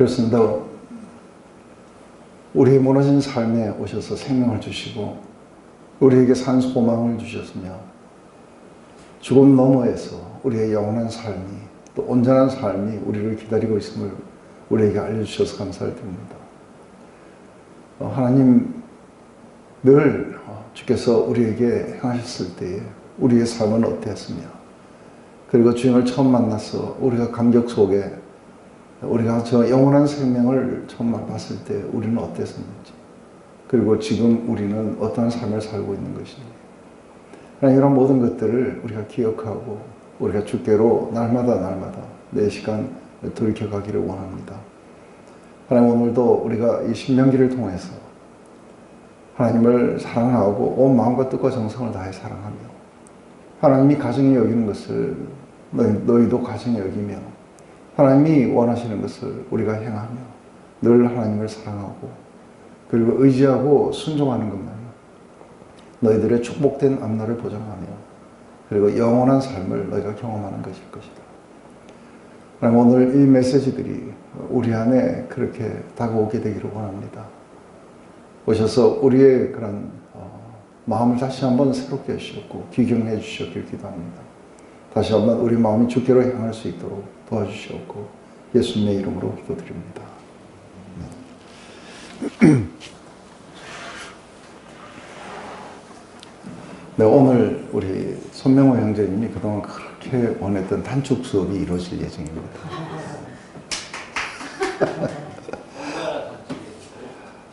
그렇습니다. 우리의 무너진 삶에 오셔서 생명을 주시고 우리에게 산 소망을 주셨으며 죽음 너머에서 우리의 영원한 삶이 또 온전한 삶이 우리를 기다리고 있음을 우리에게 알려주셔서 감사를 드립니다. 하나님, 늘 주께서 우리에게 행하셨을 때에 우리의 삶은 어땠으며, 그리고 주님을 처음 만나서 우리가 감격 속에 우리가 저 영원한 생명을 처음 봤을 때 우리는 어땠었는지, 그리고 지금 우리는 어떤 삶을 살고 있는 것인지, 이런 모든 것들을 우리가 기억하고 우리가 주께로 날마다 매 시간 돌이켜가기를 원합니다. 하나님, 오늘도 우리가 이 신명기를 통해서 하나님을 사랑하고 온 마음과 뜻과 정성을 다해 사랑하며, 하나님이 가정에 여기는 것을 너희도 가정에 여기며, 하나님이 원하시는 것을 우리가 행하며 늘 하나님을 사랑하고 그리고 의지하고 순종하는 것만 너희들의 축복된 앞날을 보장하며 그리고 영원한 삶을 너희가 경험하는 것일 것이다. 하나님, 오늘 이 메시지들이 우리 안에 그렇게 다가오게 되기를 원합니다. 오셔서 우리의 그런 마음을 다시 한번 새롭게 해주셨고 귀경해 주셨길 기도합니다. 다시 한번 우리 마음이 주께로 향할 수 있도록 도와주시옵고 예수님의 이름으로 기도드립니다. 네, 오늘 우리 손명호 형제님이 그동안 그렇게 원했던 단축 수업이 이루어질 예정입니다.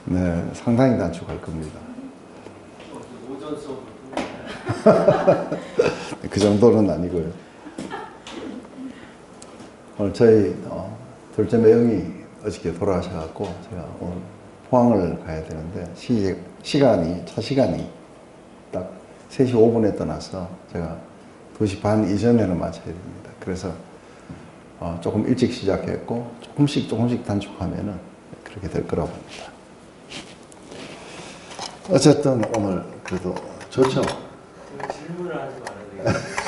네, 상당히 단축할 겁니다. 오전 수업 그 정도는 아니고요. 오늘 저희 둘째 매형이 어저께 돌아가셔갖고 제가 오늘 포항을 가야 되는데 차 시간이 딱 3시 5분에 떠나서 제가 2시 반 이전에는 마쳐야 됩니다. 그래서 조금 일찍 시작했고 조금씩 단축하면은 그렇게 될 거라고 봅니다. 어쨌든 오늘 그래도 좋죠? 질문을 하지 말아야 되겠어요.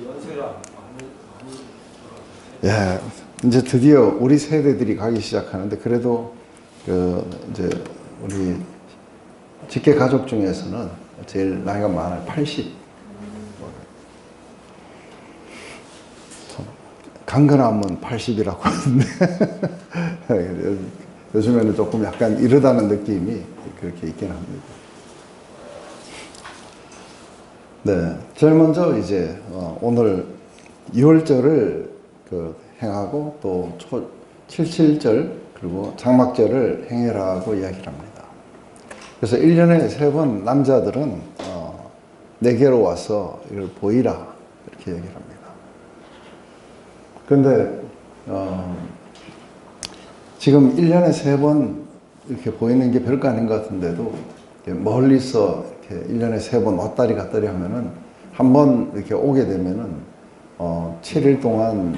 연세가 예, 이제 드디어 우리 세대들이 가기 시작하는데, 그래도 이제 우리 직계 가족 중에서는 제일 나이가 많아요. 80. 강건하면 80이라고 하는데 요즘에는 조금 약간 이르다는 느낌이 그렇게 있긴 합니다. 네, 제일 먼저 이제 오늘 6월절을 행하고 또 77절 그리고 장막절을 행해라고 이야기를 합니다. 그래서 1년에 3번 남자들은 내게로 와서 이걸 보이라 이렇게 얘기를 합니다. 그런데 지금 1년에 3번 이렇게 보이는 게 별거 아닌 것 같은데도 멀리서 이렇게 1년에 3번 왔다리 갔다리 하면은 한 번 이렇게 오게 되면은 7일 동안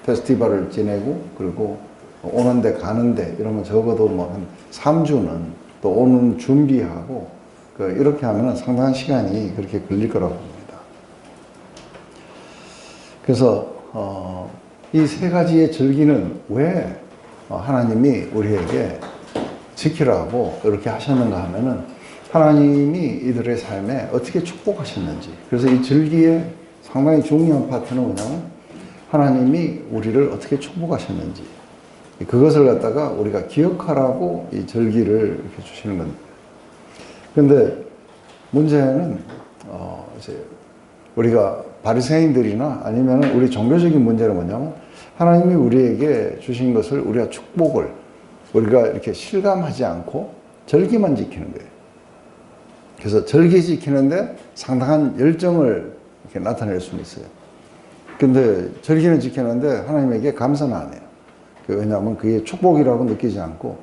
페스티벌을 지내고 그리고 오는데 가는데 이러면 적어도 뭐 한 3주는 또 오는 준비하고 이렇게 하면은 상당한 시간이 그렇게 걸릴 거라고 봅니다. 그래서 이 3가지의 절기는 왜 하나님이 우리에게 지키라고 이렇게 하셨는가 하면은 하나님이 이들의 삶에 어떻게 축복하셨는지, 그래서 이 절기의 상당히 중요한 파트는 뭐냐면 하나님이 우리를 어떻게 축복하셨는지 그것을 갖다가 우리가 기억하라고 이 절기를 이렇게 주시는 겁니다. 그런데 문제는 이제 우리가 바리새인들이나 아니면 우리 종교적인 문제는 뭐냐면 하나님이 우리에게 주신 것을 우리가 축복을 우리가 이렇게 실감하지 않고 절기만 지키는 거예요. 그래서 절기 지키는데 상당한 열정을 이렇게 나타낼 수는 있어요. 근데 절기는 지키는데 하나님에게 감사는 안 해요. 왜냐하면 그게 축복이라고 느끼지 않고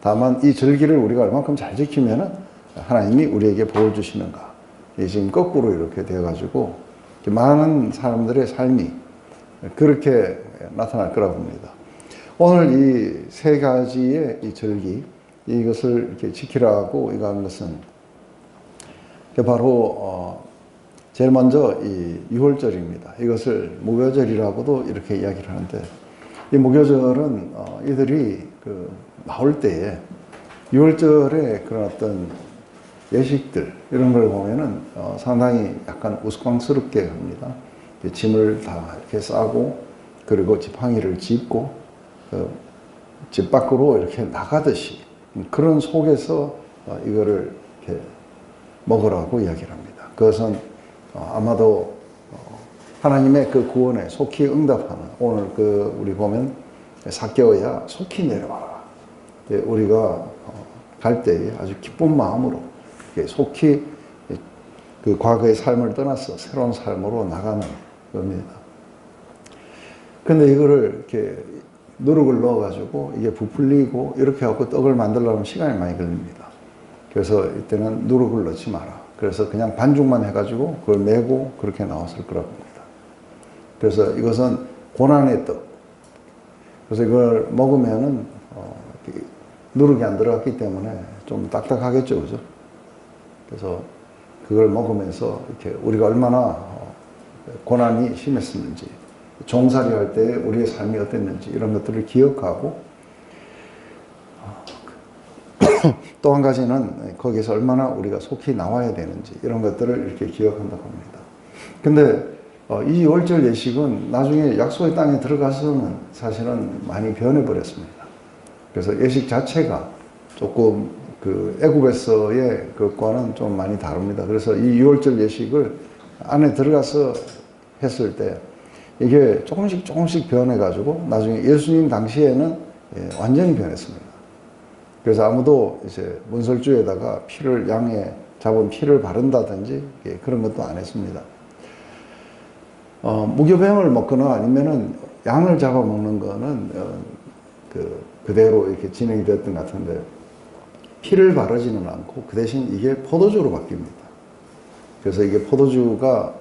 다만 이 절기를 우리가 얼마큼 잘 지키면은 하나님이 우리에게 복을 주시는가. 이게 지금 거꾸로 이렇게 되어가지고 많은 사람들의 삶이 그렇게 나타날 거라고 봅니다. 오늘 이 3가지의 이 절기, 이것을 이렇게 지키라고 이거 한 것은 그게 바로 제일 먼저 이 유월절입니다. 이것을 무교절이라고도 이렇게 이야기를 하는데, 이 무교절은 이들이 그 나올 때에 유월절에 그런 어떤 예식들 이런 걸 보면은 상당히 약간 우스꽝스럽게 합니다. 짐을 다 이렇게 싸고 그리고 지팡이를 짚고 집 밖으로 이렇게 나가듯이 그런 속에서 이거를 이렇게 먹으라고 이야기를 합니다. 그것은 아마도 하나님의 그 구원에 속히 응답하는, 오늘 우리 보면 삭개오야 속히 내려와라. 우리가 갈 때에 아주 기쁜 마음으로 속히 그 과거의 삶을 떠나서 새로운 삶으로 나가는 겁니다. 근데 이거를 이렇게 누룩을 넣어가지고 이게 부풀리고 이렇게 하고 떡을 만들려면 시간이 많이 걸립니다. 그래서 이때는 누룩을 넣지 마라. 그래서 그냥 반죽만 해가지고 그걸 메고 그렇게 나왔을 거라고 합니다. 그래서 이것은 고난의 떡. 그래서 이걸 먹으면은 누룩이 안 들어갔기 때문에 좀 딱딱하겠죠, 그죠? 그래서 그걸 먹으면서 이렇게 우리가 얼마나 고난이 심했었는지, 종살이 할 때 우리의 삶이 어땠는지 이런 것들을 기억하고, 또 한 가지는 거기서 얼마나 우리가 속히 나와야 되는지 이런 것들을 이렇게 기억한다고 합니다. 근데 이 유월절 예식은 나중에 약속의 땅에 들어가서는 사실은 많이 변해버렸습니다. 그래서 예식 자체가 조금 그 애굽에서의 그것과는 좀 많이 다릅니다. 그래서 이 유월절 예식을 안에 들어가서 했을 때 이게 조금씩 변해가지고 나중에 예수님 당시에는 완전히 변했습니다. 그래서 아무도 이제 문설주에다가 피를, 양에 잡은 피를 바른다든지 그런 것도 안 했습니다. 무교병을 먹거나 아니면은 양을 잡아 먹는 거는 그대로 이렇게 진행이 됐던 것 같은데, 피를 바르지는 않고 그 대신 이게 포도주로 바뀝니다. 그래서 이게 포도주가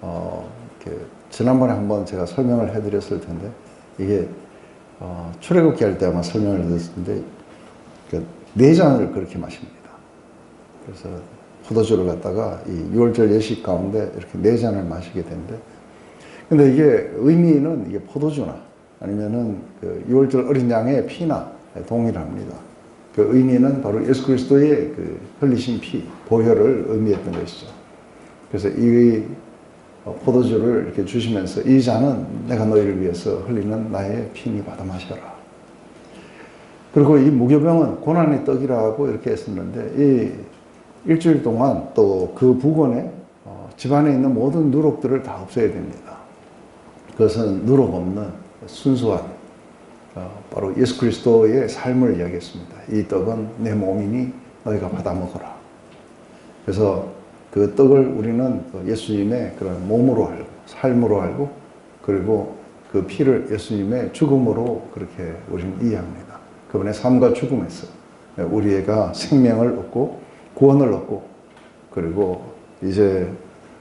이렇게 지난번에 한번 제가 설명을 해드렸을 텐데, 이게 출애굽기 할 때 아마 설명을 해드렸을 텐데, 네 잔을 그렇게 마십니다. 그래서 포도주를 갖다가 이 유월절 예식 가운데 이렇게 네 잔을 마시게 되는데, 근데 이게 의미는 이게 포도주나 아니면은 그 유월절 어린 양의 피나 동일합니다. 그 의미는 바로 예수 그리스도의 그 흘리신 피, 보혈을 의미했던 것이죠. 그래서 이 포도주를 이렇게 주시면서 이 잔은 내가 너희를 위해서 흘리는 나의 피니 받아 마셔라. 그리고 이 무교병은 고난의 떡이라고 이렇게 했었는데, 이 일주일 동안 또 그 부근에 집안에 있는 모든 누룩들을 다 없애야 됩니다. 그것은 누룩 없는 순수한 바로 예수 그리스도의 삶을 이야기했습니다. 이 떡은 내 몸이니 너희가 받아 먹어라. 그래서 그 떡을 우리는 예수님의 그런 몸으로 알고 삶으로 알고, 그리고 그 피를 예수님의 죽음으로 그렇게 우리는 이해합니다. 그분의 삶과 죽음에서 우리가 생명을 얻고 구원을 얻고, 그리고 이제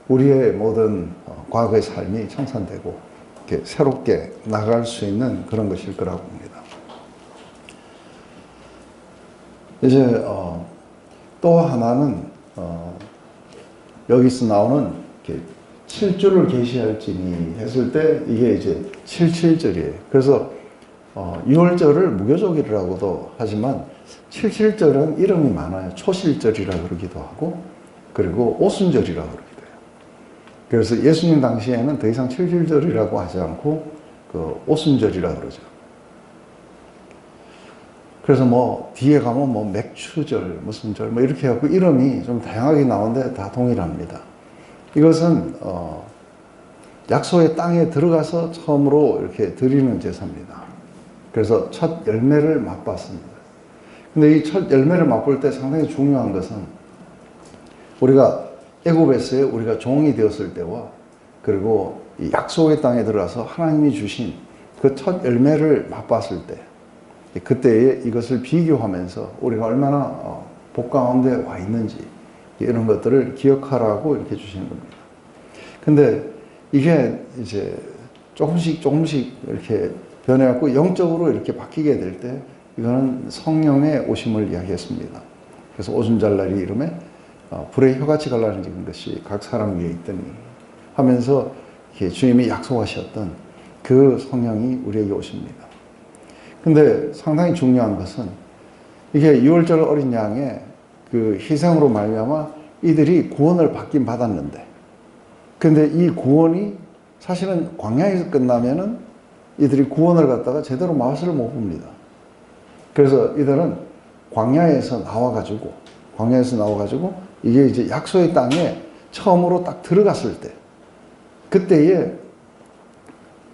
우리의 모든 과거의 삶이 청산되고 이렇게 새롭게 나갈 수 있는 그런 것일 거라고 봅니다. 이제 또 하나는 여기서 나오는 7주를 계시할지니 했을 때 이게 이제 77절이에요. 그래서 유월절을 무교절이라고도 하지만 77절은 이름이 많아요. 초실절이라 그러기도 하고, 그리고 오순절이라 그러기도 해요. 그래서 예수님 당시에는 더 이상 77절이라고 하지 않고 그 오순절이라 그러죠. 그래서 뭐 뒤에 가면 뭐 맥추절, 무슨 절 뭐 이렇게 해갖고 이름이 좀 다양하게 나오는데 다 동일합니다. 이것은 약속의 땅에 들어가서 처음으로 이렇게 드리는 제사입니다. 그래서 첫 열매를 맛봤습니다. 근데 이 첫 열매를 맛볼 때 상당히 중요한 것은, 우리가 애굽에서의 우리가 종이 되었을 때와, 그리고 이 약속의 땅에 들어가서 하나님이 주신 그 첫 열매를 맛봤을 때, 그때에 이것을 비교하면서 우리가 얼마나 복 가운데 와 있는지 이런 것들을 기억하라고 이렇게 주시는 겁니다. 근데 이게 이제 조금씩 이렇게 변해갖고 영적으로 이렇게 바뀌게 될 때, 이거는 성령의 오심을 이야기했습니다. 그래서 오순절날이 이름에 불의 혀같이 갈라진 것이 각 사람 위에 있더니 하면서 이렇게 주님이 약속하셨던 그 성령이 우리에게 오십니다. 근데 상당히 중요한 것은 이게 6월절 어린 양의 그 희생으로 말미암아 이들이 구원을 받긴 받았는데, 근데 이 구원이 사실은 광야에서 끝나면은 이들이 구원을 갖다가 제대로 맛을 못 봅니다. 그래서 이들은 광야에서 나와가지고 이게 이제 약속의 땅에 처음으로 딱 들어갔을 때, 그때에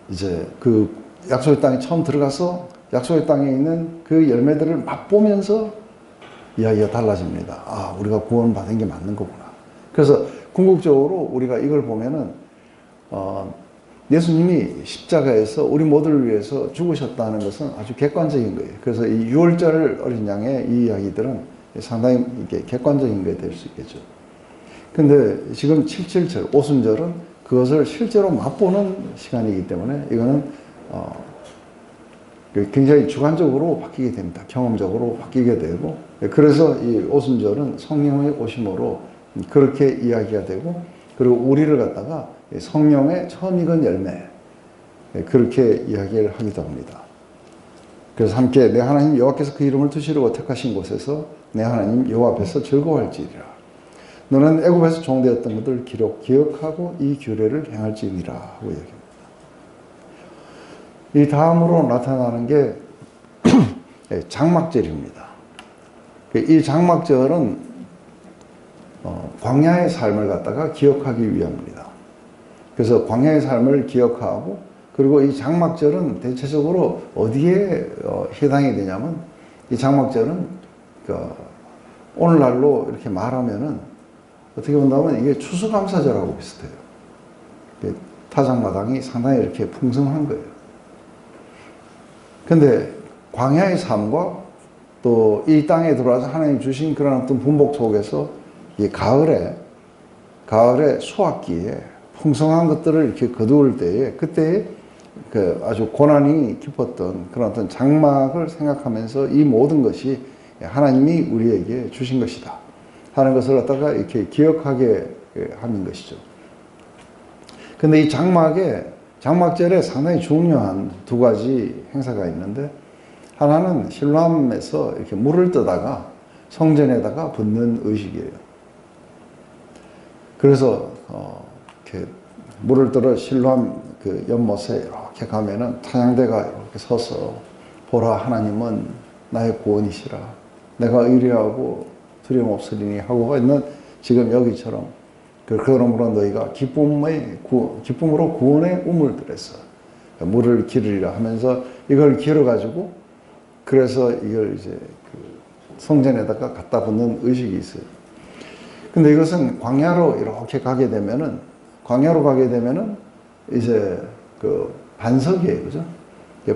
이제 그 약속의 땅에 처음 들어가서 약속의 땅에 있는 그 열매들을 맛보면서 이야기가 달라집니다. 아, 우리가 구원받은 게 맞는 거구나. 그래서 궁극적으로 우리가 이걸 보면은 예수님이 십자가에서 우리 모두를 위해서 죽으셨다는 것은 아주 객관적인 거예요. 그래서 이 6월절 어린 양의 이 이야기들은 상당히 이게 객관적인 게 될 수 있겠죠. 근데 지금 777 오순절은 그것을 실제로 맛보는 시간이기 때문에 이거는 굉장히 주관적으로 바뀌게 됩니다. 경험적으로 바뀌게 되고, 그래서 이 오순절은 성령의 오심으로 그렇게 이야기가 되고, 그리고 우리를 갖다가 성령의 처음 익은 열매, 그렇게 이야기를 하기도 합니다. 그래서 함께 내 하나님 여호와께서 그 이름을 두시려고 택하신 곳에서 내 하나님 여호와 앞에서 즐거워할지니라. 너는 애굽에서 종되었던 것을 기억하고 이 규례를 행할지니라 하고 이야기합니다. 이 다음으로 나타나는 게 장막절입니다. 이 장막절은 광야의 삶을 갖다가 기억하기 위함입니다. 그래서 광야의 삶을 기억하고, 그리고 이 장막절은 대체적으로 어디에 해당이 되냐면, 이 장막절은 오늘날로 이렇게 말하면은 어떻게 본다면 이게 추수감사절하고 비슷해요. 타작마당이 상당히 이렇게 풍성한 거예요. 근데 광야의 삶과 또 이 땅에 들어와서 하나님 주신 그런 어떤 분복 속에서 이 가을에 수확기에 풍성한 것들을 이렇게 거두을 때에, 그때에 그 아주 고난이 깊었던 그런 어떤 장막을 생각하면서 이 모든 것이 하나님이 우리에게 주신 것이다 하는 것을 갖다가 이렇게 기억하게 하는 것이죠. 근데 이 장막절에 상당히 중요한 두 가지 행사가 있는데, 하나는 실로암에서 이렇게 물을 떠다가 성전에다가 붓는 의식이에요. 그래서 이렇게 물을 떠러 실로암 그 연못에 이렇게 가면은 찬양대가 이렇게 서서 보라 하나님은 나의 구원이시라 내가 의리하고 두려움 없으리니 하고가 있는 지금 여기처럼, 그러므로 너희가 기쁨으로 구원의 우물 들에서 물을 기르리라 하면서 이걸 기르가지고, 그래서 이걸 이제 그 성전에다가 갖다 붓는 의식이 있어요. 근데 이것은 광야로 이렇게 가게 되면은 이제 그 반석이에요. 그죠?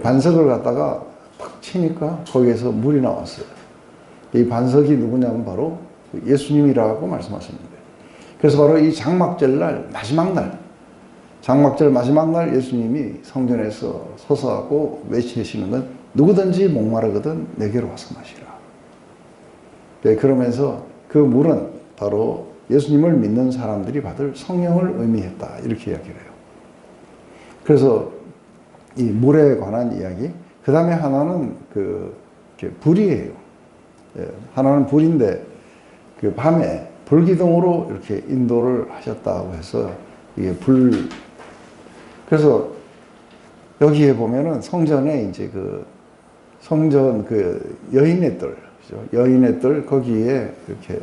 반석을 갖다가 팍 치니까 거기에서 물이 나왔어요. 이 반석이 누구냐면 바로 예수님이라고 말씀하시는 거예요. 그래서 바로 이 장막절 마지막 날 예수님이 성전에서 서서하고 외치시는 건 누구든지 목마르거든 내게로 와서 마시라. 네, 그러면서 그 물은 바로 예수님을 믿는 사람들이 받을 성령을 의미했다, 이렇게 이야기를 해요. 그래서 이 물에 관한 이야기, 그 다음에 하나는 불이에요. 예, 하나는 불인데 그 밤에 불기둥으로 이렇게 인도를 하셨다고 해서 이게 그래서 여기에 보면은 성전에 이제 성전 여인의 뜰, 그죠? 여인의 뜰 거기에 이렇게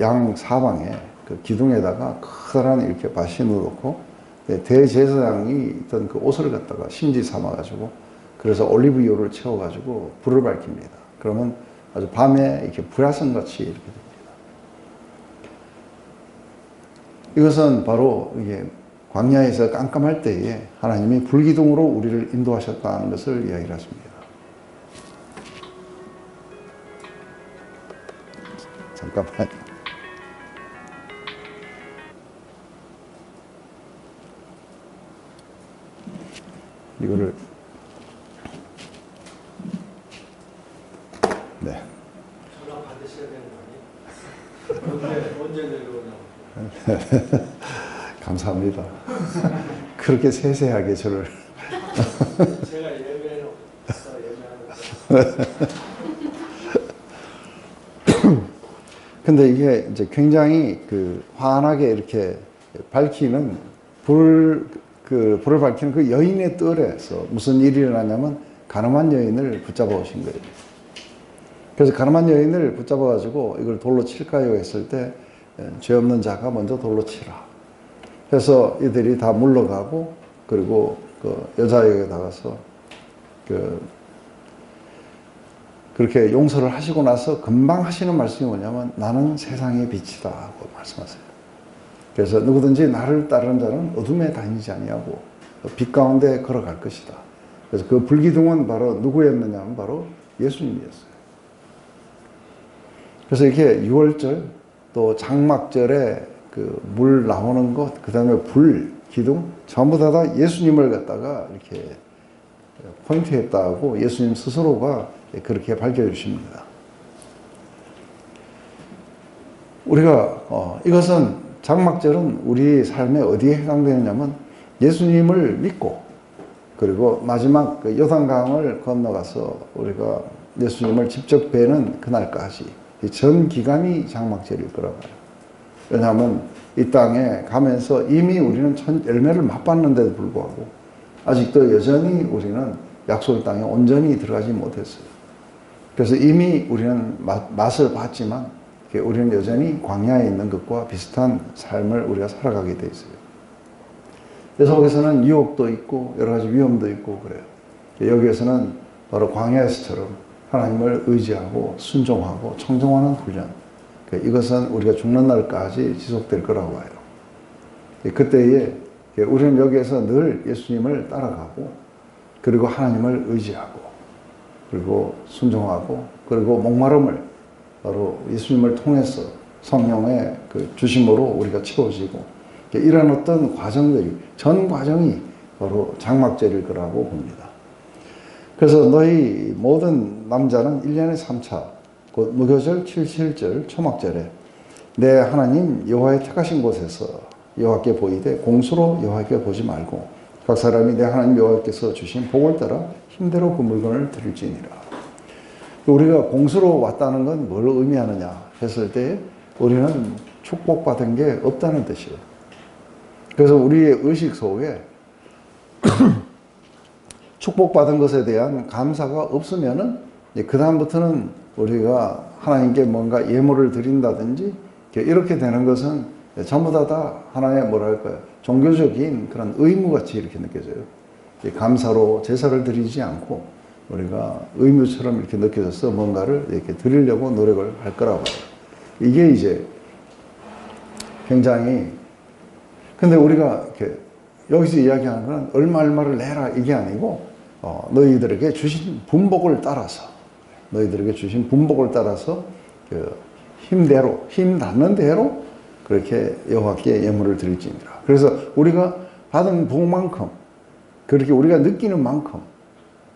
양 사방에 기둥에다가 커다란 이렇게 밭이 놓고 대제사장이 있던 그 옷을 갖다가 심지 삼아가지고, 그래서 올리브유를 채워가지고 불을 밝힙니다. 그러면 아주 밤에 이렇게 불야성같이 이렇게 됩니다. 이것은 바로 이게 광야에서 깜깜할 때에 하나님이 불기둥으로 우리를 인도하셨다는 것을 이야기를 하십니다. 잠깐만. 이거를 네. 전화 받으셔야 되는 거 아니에요? 감사합니다. 그렇게 세세하게 저를. 제가 예매로 예매하는 근데 이게 이제 굉장히 그 환하게 이렇게 밝히는 불을 밝히는 그 여인의 뜰에서 무슨 일이 일어나냐면 가늠한 여인을 붙잡아 오신 거예요. 그래서 가늠한 여인을 붙잡아 가지고 이걸 돌로 칠까요 했을 때 죄 없는 자가 먼저 돌로 치라. 그래서 이들이 다 물러가고 그리고 그 여자에게 나가서 그렇게 용서를 하시고 나서 금방 하시는 말씀이 뭐냐면 나는 세상의 빛이다 하고 말씀하세요. 그래서 누구든지 나를 따르는 자는 어둠에 다니지 아니하고 빛 가운데 걸어갈 것이다. 그래서 그 불기둥은 바로 누구였느냐 하면 바로 예수님이었어요. 그래서 이렇게 6월절 또 장막절에 그 물 나오는 것, 그 다음에 불, 기둥 전부 다 예수님을 갖다가 이렇게 포인트했다고 예수님 스스로가 그렇게 밝혀주십니다. 우리가 이것은 장막절은 우리 삶에 어디에 해당되느냐면 예수님을 믿고 그리고 마지막 그 요단강을 건너가서 우리가 예수님을 직접 뵈는 그날까지 전 기간이 장막절일 거라고 해요. 왜냐하면 이 땅에 가면서 이미 우리는 열매를 맛봤는데도 불구하고 아직도 여전히 우리는 약속의 땅에 온전히 들어가지 못했어요. 그래서 이미 우리는 맛을 봤지만 우리는 여전히 광야에 있는 것과 비슷한 삶을 우리가 살아가게 돼 있어요. 그래서 거기서는 유혹도 있고 여러 가지 위험도 있고 그래요. 여기에서는 바로 광야에서처럼 하나님을 의지하고 순종하고 청종하는 훈련. 이것은 우리가 죽는 날까지 지속될 거라고 봐요. 그때에 우리는 여기에서 늘 예수님을 따라가고 그리고 하나님을 의지하고 그리고 순종하고 그리고 목마름을 바로 예수님을 통해서 성령의 그 주심으로 우리가 채워지고 이런 어떤 과정들이 전 과정이 바로 장막절일 거라고 봅니다. 그래서 너희 모든 남자는 1년에 3차 곧 무교절, 77절, 초막절에 내 하나님 여호와의 택하신 곳에서 여호와께 보이되 공수로 여호와께 보지 말고 각 사람이 내 하나님 여호와께서 주신 복을 따라 힘대로 그 물건을 드릴지니라. 우리가 공수로 왔다는 건 뭘 의미하느냐 했을 때 우리는 축복받은 게 없다는 뜻이에요. 그래서 우리의 의식 속에 축복받은 것에 대한 감사가 없으면은 그 다음부터는 우리가 하나님께 뭔가 예물을 드린다든지 이렇게 되는 것은 전부 다 하나의 뭐랄까요 종교적인 그런 의무같이 이렇게 느껴져요. 감사로 제사를 드리지 않고 우리가 의무처럼 이렇게 느껴져서 뭔가를 이렇게 드리려고 노력을 할 거라고 봐요. 이게 이제 굉장히 근데 우리가 이렇게 여기서 이야기하는 건 얼마를 내라 이게 아니고 너희들에게 주신 분복을 따라서 너희들에게 주신 분복을 따라서 그 힘대로 힘 닿는 대로 그렇게 여호와께 예물을 드릴지니라. 그래서 우리가 받은 복만큼 그렇게 우리가 느끼는 만큼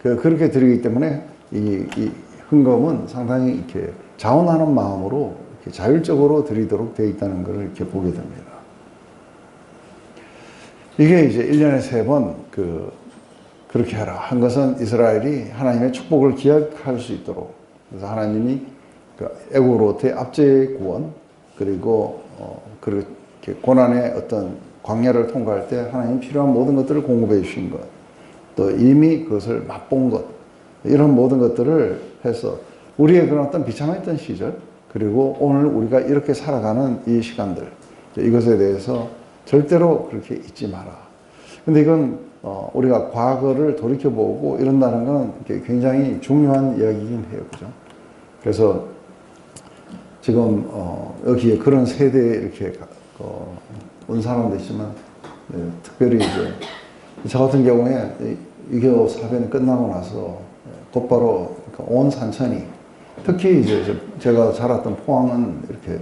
그렇게 드리기 때문에 이 헌금은 상당히 이렇게 자원하는 마음으로 이렇게 자율적으로 드리도록 되어 있다는 것을 이렇게 보게 됩니다. 이게 이제 1년에 3번 그렇게 하라 한 것은 이스라엘이 하나님의 축복을 기억할 수 있도록 그래서 하나님이 애국으로부터의 압제의 구원 그리고 그렇게 고난의 어떤 광야를 통과할 때 하나님이 필요한 모든 것들을 공급해 주신 것 또 이미 그것을 맛본 것 이런 모든 것들을 해서 우리의 그런 어떤 비참했던 시절 그리고 오늘 우리가 이렇게 살아가는 이 시간들 이것에 대해서 절대로 그렇게 잊지 마라. 근데 이건 우리가 과거를 돌이켜보고 이런다는 건 굉장히 중요한 이야기이긴 해요. 그죠? 그래서 지금 여기에 그런 세대에 이렇게 온 사람도 있지만 특별히 이제 저 같은 경우에 6.25 사변이 끝나고 나서 곧바로 온 산천이 특히 이제 제가 자랐던 포항은 이렇게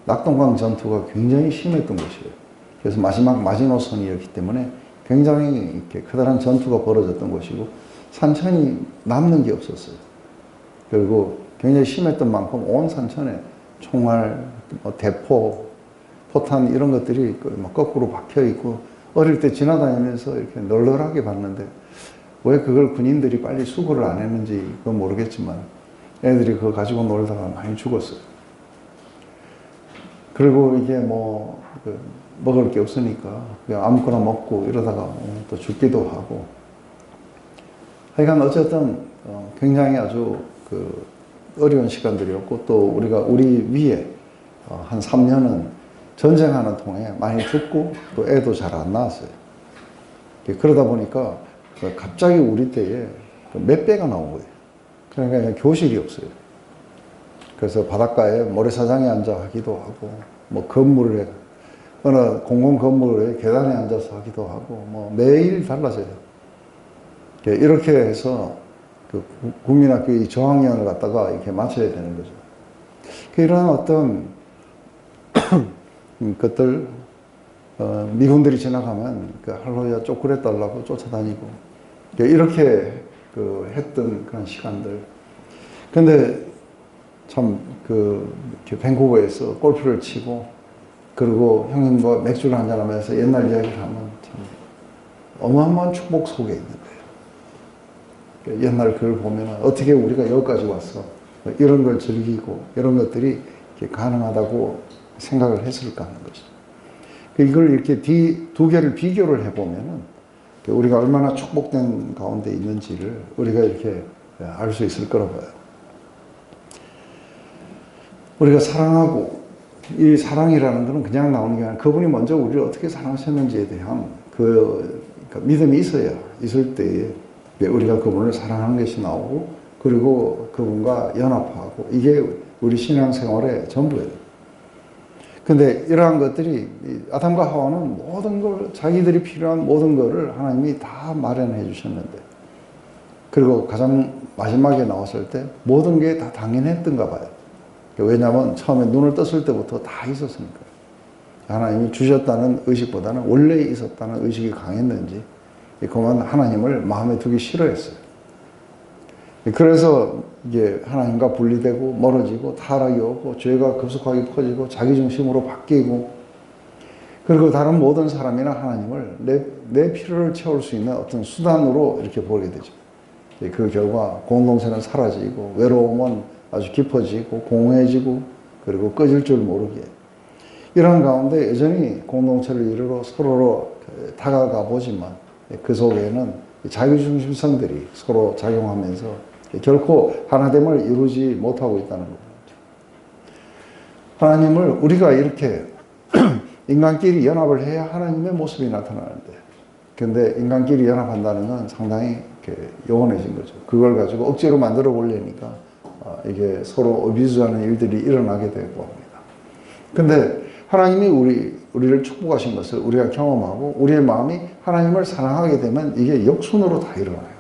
낙동강 전투가 굉장히 심했던 곳이에요. 그래서 마지막 마지노선이었기 때문에 굉장히 이렇게 커다란 전투가 벌어졌던 곳이고 산천이 남는 게 없었어요. 그리고 굉장히 심했던 만큼 온 산천에 총알, 대포 포탄 이런 것들이 막 거꾸로 박혀 있고 어릴 때 지나다니면서 이렇게 널널하게 봤는데 왜 그걸 군인들이 빨리 수거를 안 했는지 그건 모르겠지만 애들이 그거 가지고 놀다가 많이 죽었어요. 그리고 이게 먹을 게 없으니까 그냥 아무거나 먹고 이러다가 또 죽기도 하고 하여간 어쨌든 굉장히 아주 어려운 시간들이었고 또 우리 위에 한 3년은 전쟁하는 통에 많이 죽고 또 애도 잘 안 나왔어요. 그러다 보니까 갑자기 우리 때에 몇 배가 나온 거예요. 그러니까 그냥 교실이 없어요. 그래서 바닷가에 모래사장에 앉아 하기도 하고 뭐 건물에 어느 공공 건물에 계단에 앉아서 하기도 하고 뭐 매일 달라져요. 이렇게 해서 국민학교 이 저학년을 갖다가 이렇게 맞춰야 되는 거죠. 이런 어떤 것들 미군들이 지나가면 할로야 쪼그려 달라고 쫓아다니고 이렇게 했던 그런 시간들. 근데 참 밴쿠버에서 골프를 치고 그리고 형님과 맥주를 한잔하면서 옛날 이야기를 하면 참 어마어마한 축복 속에 있는 거예요. 옛날 그걸 보면 어떻게 우리가 여기까지 왔어 이런 걸 즐기고 이런 것들이 이렇게 가능하다고 생각을 했을까 하는 것이죠. 이걸 이렇게 두 개를 비교를 해보면은 우리가 얼마나 축복된 가운데 있는지를 우리가 이렇게 알 수 있을 거라고 봐요. 우리가 사랑하고 이 사랑이라는 것은 그냥 나오는 게 아니라 그분이 먼저 우리를 어떻게 사랑하셨는지에 대한 그러니까 믿음이 있을 때에 우리가 그분을 사랑하는 것이 나오고 그리고 그분과 연합하고 이게 우리 신앙생활의 전부예요. 근데 이러한 것들이 아담과 하와는 모든 걸 자기들이 필요한 모든 것을 하나님이 다 마련해 주셨는데 그리고 가장 마지막에 나왔을 때 모든 게 다 당연했던가 봐요. 왜냐하면 처음에 눈을 떴을 때부터 다 있었으니까. 하나님이 주셨다는 의식보다는 원래 있었다는 의식이 강했는지 그만 하나님을 마음에 두기 싫어했어요. 그래서 이게 하나님과 분리되고 멀어지고 타락이 오고 죄가 급속하게 퍼지고 자기중심으로 바뀌고 그리고 다른 모든 사람이나 하나님을 내 필요를 채울 수 있는 어떤 수단으로 이렇게 보게 되죠. 그 결과 공동체는 사라지고 외로움은 아주 깊어지고 공허해지고 그리고 꺼질 줄 모르게 이런 가운데 여전히 공동체를 이루러 서로로 다가가 보지만 그 속에는 자기중심성들이 서로 작용하면서 결코 하나됨을 이루지 못하고 있다는 겁니다. 하나님을 우리가 이렇게 인간끼리 연합을 해야 하나님의 모습이 나타나는데 근데 인간끼리 연합한다는 건 상당히 이렇게 요원해진 거죠. 그걸 가지고 억지로 만들어 보려니까 이게 서로 어비주하는 일들이 일어나게 되고 합니다. 근데 하나님이 우리를 축복하신 것을 우리가 경험하고 우리의 마음이 하나님을 사랑하게 되면 이게 역순으로 다 일어나요.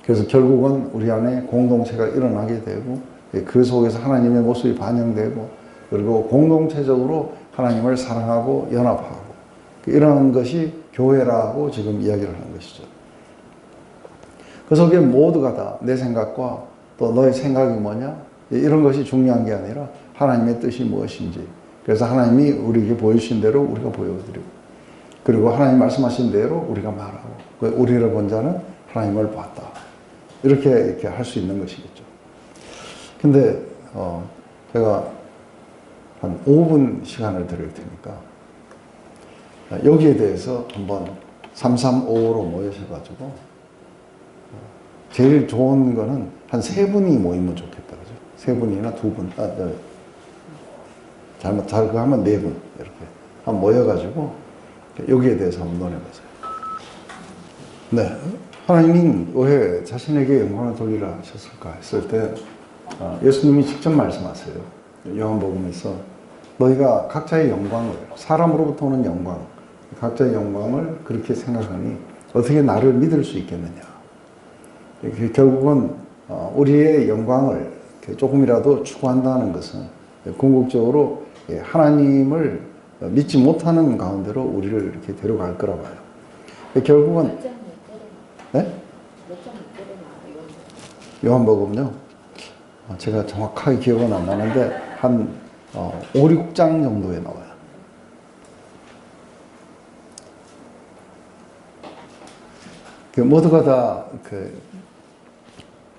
그래서 결국은 우리 안에 공동체가 일어나게 되고 그 속에서 하나님의 모습이 반영되고 그리고 공동체적으로 하나님을 사랑하고 연합하고 이런 것이 교회라고 지금 이야기를 하는 것이죠. 그 속에 모두가 다 내 생각과 또 너의 생각이 뭐냐 이런 것이 중요한 게 아니라 하나님의 뜻이 무엇인지 그래서 하나님이 우리에게 보여주신 대로 우리가 보여드리고 그리고 하나님 말씀하신 대로 우리가 말하고 우리를 본 자는 하나님을 봤다. 이렇게 할 수 있는 것이겠죠. 근데 제가 한 5분 시간을 드릴 테니까 여기에 대해서 한번 3355로 모여셔가지고 제일 좋은 거는 한 3분이 모이면 좋겠다. 그죠? 3분이나 2분. 그거 하면 4분. 이렇게. 한번 모여가지고 여기에 대해서 한번 논해보세요. 네. 하나님이 왜 자신에게 영광을 돌리라 하셨을까 했을 때 예수님이 직접 말씀하세요. 요한복음에서 너희가 각자의 영광을 사람으로부터 오는 영광 각자의 영광을 그렇게 생각하니 어떻게 나를 믿을 수 있겠느냐. 결국은 우리의 영광을 조금이라도 추구한다는 것은 궁극적으로 하나님을 믿지 못하는 가운데로 우리를 이렇게 데려갈 거라 봐요. 결국은 네? 요한복음요. 제가 정확하게 기억은 안 나는데 한 5, 6장 정도에 나와요. 모두가 다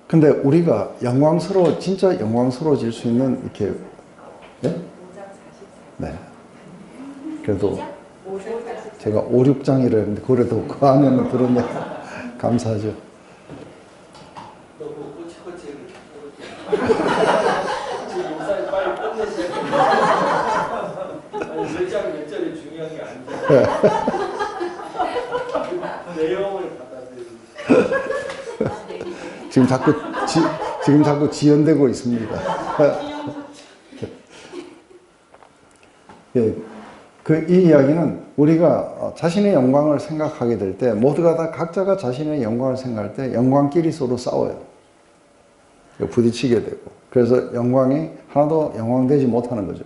근데 우리가 진짜 영광스러워질 수 있는 이렇게, 네? 네. 그래도 제가 5, 6장이라 했는데 그래도 그 안에는 들었네. 감사하죠. 너무 꼬치꼬치 지금 목사님 빨리 끝내셔야 돼요. 아니 몇 장 몇 절이 중요한 게 아니에요. 내용을 받아들이고 지금 자꾸 지연되고 있습니다. 예, 이 이야기는 우리가 자신의 영광을 생각하게 될 때 모두가 다 각자가 자신의 영광을 생각할 때 영광끼리 서로 싸워요. 부딪히게 되고. 그래서 영광이 하나도 영광되지 못하는 거죠.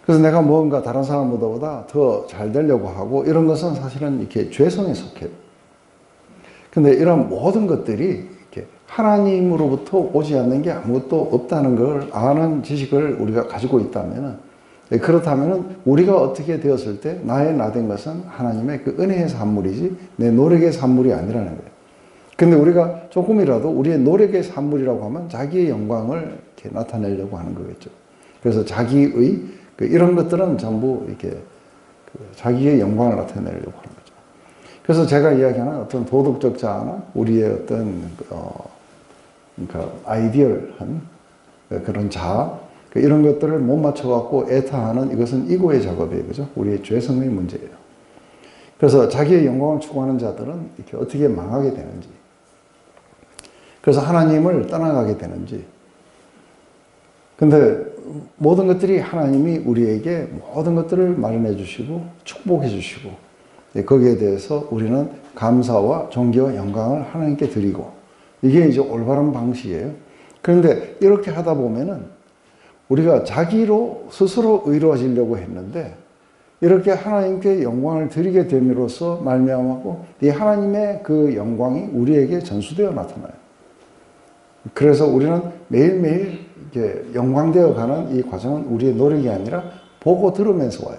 그래서 내가 뭔가 다른 사람보다 더 잘 되려고 하고 이런 것은 사실은 이렇게 죄성에 속해요. 근데 이런 모든 것들이 이렇게 하나님으로부터 오지 않는 게 아무것도 없다는 걸 아는 지식을 우리가 가지고 있다면은, 그렇다면 우리가 어떻게 되었을 때 나의 나된 것은 하나님의 그 은혜의 산물이지 내 노력의 산물이 아니라는 거예요. 근데 우리가 조금이라도 우리의 노력의 산물이라고 하면 자기의 영광을 이렇게 나타내려고 하는 거겠죠. 그래서 자기의 이런 것들은 전부 이렇게 자기의 영광을 나타내려고 하는 거죠. 그래서 제가 이야기하는 어떤 도덕적 자아나 우리의 어떤 그러니까 아이디얼한 그런 자아, 이런 것들을 못 맞춰갖고 애타하는 이것은 이고의 작업이에요. 그죠? 우리의 죄성의 문제예요. 그래서 자기의 영광을 추구하는 자들은 이렇게 어떻게 망하게 되는지, 그래서 하나님을 떠나가게 되는지. 근데 모든 것들이 하나님이 우리에게 모든 것들을 마련해 주시고 축복해 주시고 거기에 대해서 우리는 감사와 존귀와 영광을 하나님께 드리고, 이게 이제 올바른 방식이에요. 그런데 이렇게 하다 보면은 우리가 자기로 스스로 의로워지려고 했는데 이렇게 하나님께 영광을 드리게 됨으로써 말미암고 이 하나님의 그 영광이 우리에게 전수되어 나타나요. 그래서 우리는 매일매일 이렇게 영광되어 가는 이 과정은 우리의 노력이 아니라 보고 들으면서 와요.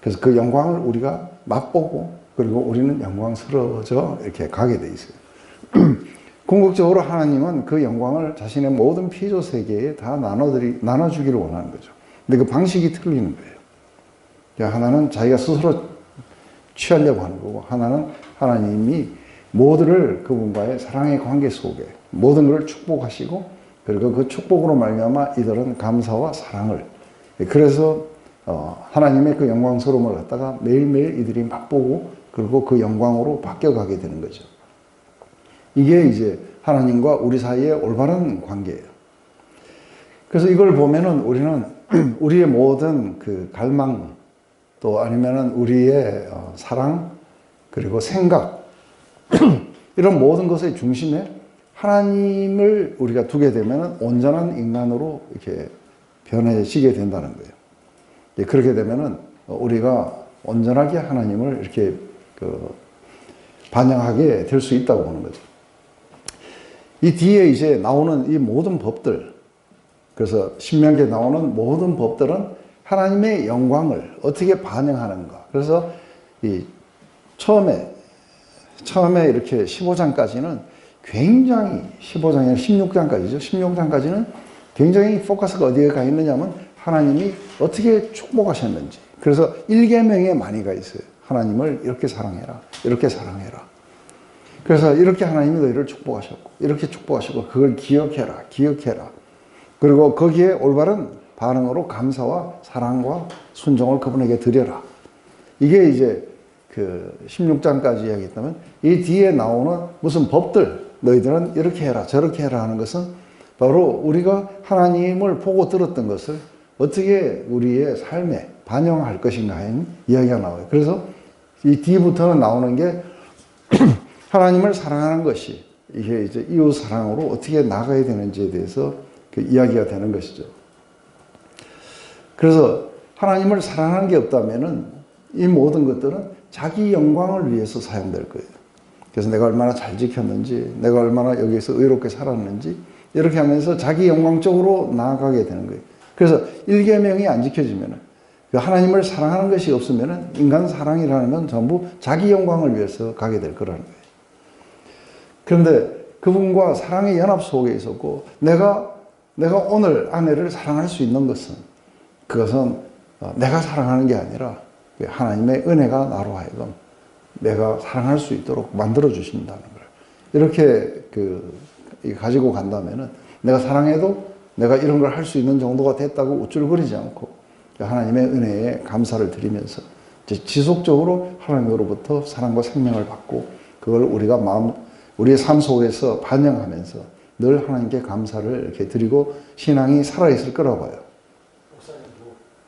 그래서 그 영광을 우리가 맛보고 그리고 우리는 영광스러워져 이렇게 가게 돼 있어요. 궁극적으로 하나님은 그 영광을 자신의 모든 피조 세계에 다 나눠주기를 원하는 거죠. 근데 그 방식이 틀리는 거예요. 하나는 자기가 스스로 취하려고 하는 거고, 하나는 하나님이 모두를 그분과의 사랑의 관계 속에 모든 것을 축복하시고, 그리고 그 축복으로 말미암아 이들은 감사와 사랑을, 그래서 하나님의 그 영광스러움을 갖다가 매일매일 이들이 맛보고 그리고 그 영광으로 바뀌어가게 되는 거죠. 이게 이제 하나님과 우리 사이의 올바른 관계예요. 그래서 이걸 보면은 우리는 우리의 모든 그 갈망, 또 아니면은 우리의 사랑, 그리고 생각, 이런 모든 것의 중심에 하나님을 우리가 두게 되면은 온전한 인간으로 이렇게 변해지게 된다는 거예요. 그렇게 되면은 우리가 온전하게 하나님을 이렇게 반영하게 될 수 있다고 보는 거죠. 이 뒤에 이제 나오는 이 모든 법들, 그래서 신명기에 나오는 모든 법들은 하나님의 영광을 어떻게 반영하는가. 그래서 이 처음에 이렇게 15장까지는 굉장히 15장이 16장까지죠. 16장까지는 굉장히 포커스가 어디에 가 있느냐면 하나님이 어떻게 축복하셨는지. 그래서 1계명에 많이 가 있어요. 하나님을 이렇게 사랑해라. 이렇게 사랑해라. 그래서 이렇게 하나님이 너희를 축복하셨고 이렇게 축복하시고 그걸 기억해라. 그리고 거기에 올바른 반응으로 감사와 사랑과 순종을 그분에게 드려라. 이게 이제 그 16장까지 이야기했다면 이 뒤에 나오는 무슨 법들, 너희들은 이렇게 해라 저렇게 해라 하는 것은 바로 우리가 하나님을 보고 들었던 것을 어떻게 우리의 삶에 반영할 것인가 하는 이야기가 나와요. 그래서 이 뒤부터는 나오는 게 하나님을 사랑하는 것이 이게 이제 이웃 사랑으로 어떻게 나가야 되는지에 대해서 그 이야기가 되는 것이죠. 그래서 하나님을 사랑하는 게 없다면은 이 모든 것들은 자기 영광을 위해서 사용될 거예요. 그래서 내가 얼마나 잘 지켰는지, 내가 얼마나 여기서 의롭게 살았는지, 이렇게 하면서 자기 영광 쪽으로 나아가게 되는 거예요. 그래서 1계명이 안 지켜지면은, 하나님을 사랑하는 것이 없으면은 인간 사랑이라는 건 전부 자기 영광을 위해서 가게 될 거라는 거예요. 그런데 그분과 사랑의 연합 속에 있었고, 내가 오늘 아내를 사랑할 수 있는 것은, 그것은 내가 사랑하는 게 아니라 하나님의 은혜가 나로 하여금 내가 사랑할 수 있도록 만들어 주신다는 거예요. 이렇게 가지고 간다면은, 내가 사랑해도 내가 이런 걸 할 수 있는 정도가 됐다고 우쭐거리지 않고 하나님의 은혜에 감사를 드리면서 지속적으로 하나님으로부터 사랑과 생명을 받고, 그걸 우리의 삶 속에서 반영하면서 늘 하나님께 감사를 이렇게 드리고 신앙이 살아있을 거라고 봐요. 목사님,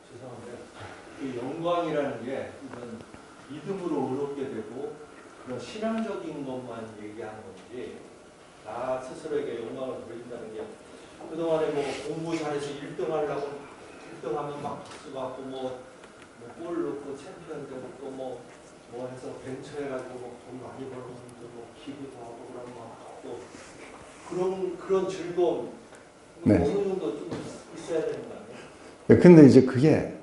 죄송한데 이 영광이라는 게 이건 믿음으로 의롭게 되고 그런 신앙적인 것만 얘기하는 건지, 나 스스로에게 영광을 돌린다는 게, 그동안에 뭐 공부 잘해서 1등 하려고 1등 하면 막 박수 받고 골 넣고 챔피언 되고 또 뭐 해서 벤처 해가지고 돈 많이 벌고 뭐 기부도 하고 그러면 또 그런 즐거움, 네. 어느 정도 좀 있어야 되는 거 아니에요? 근데 이제 그게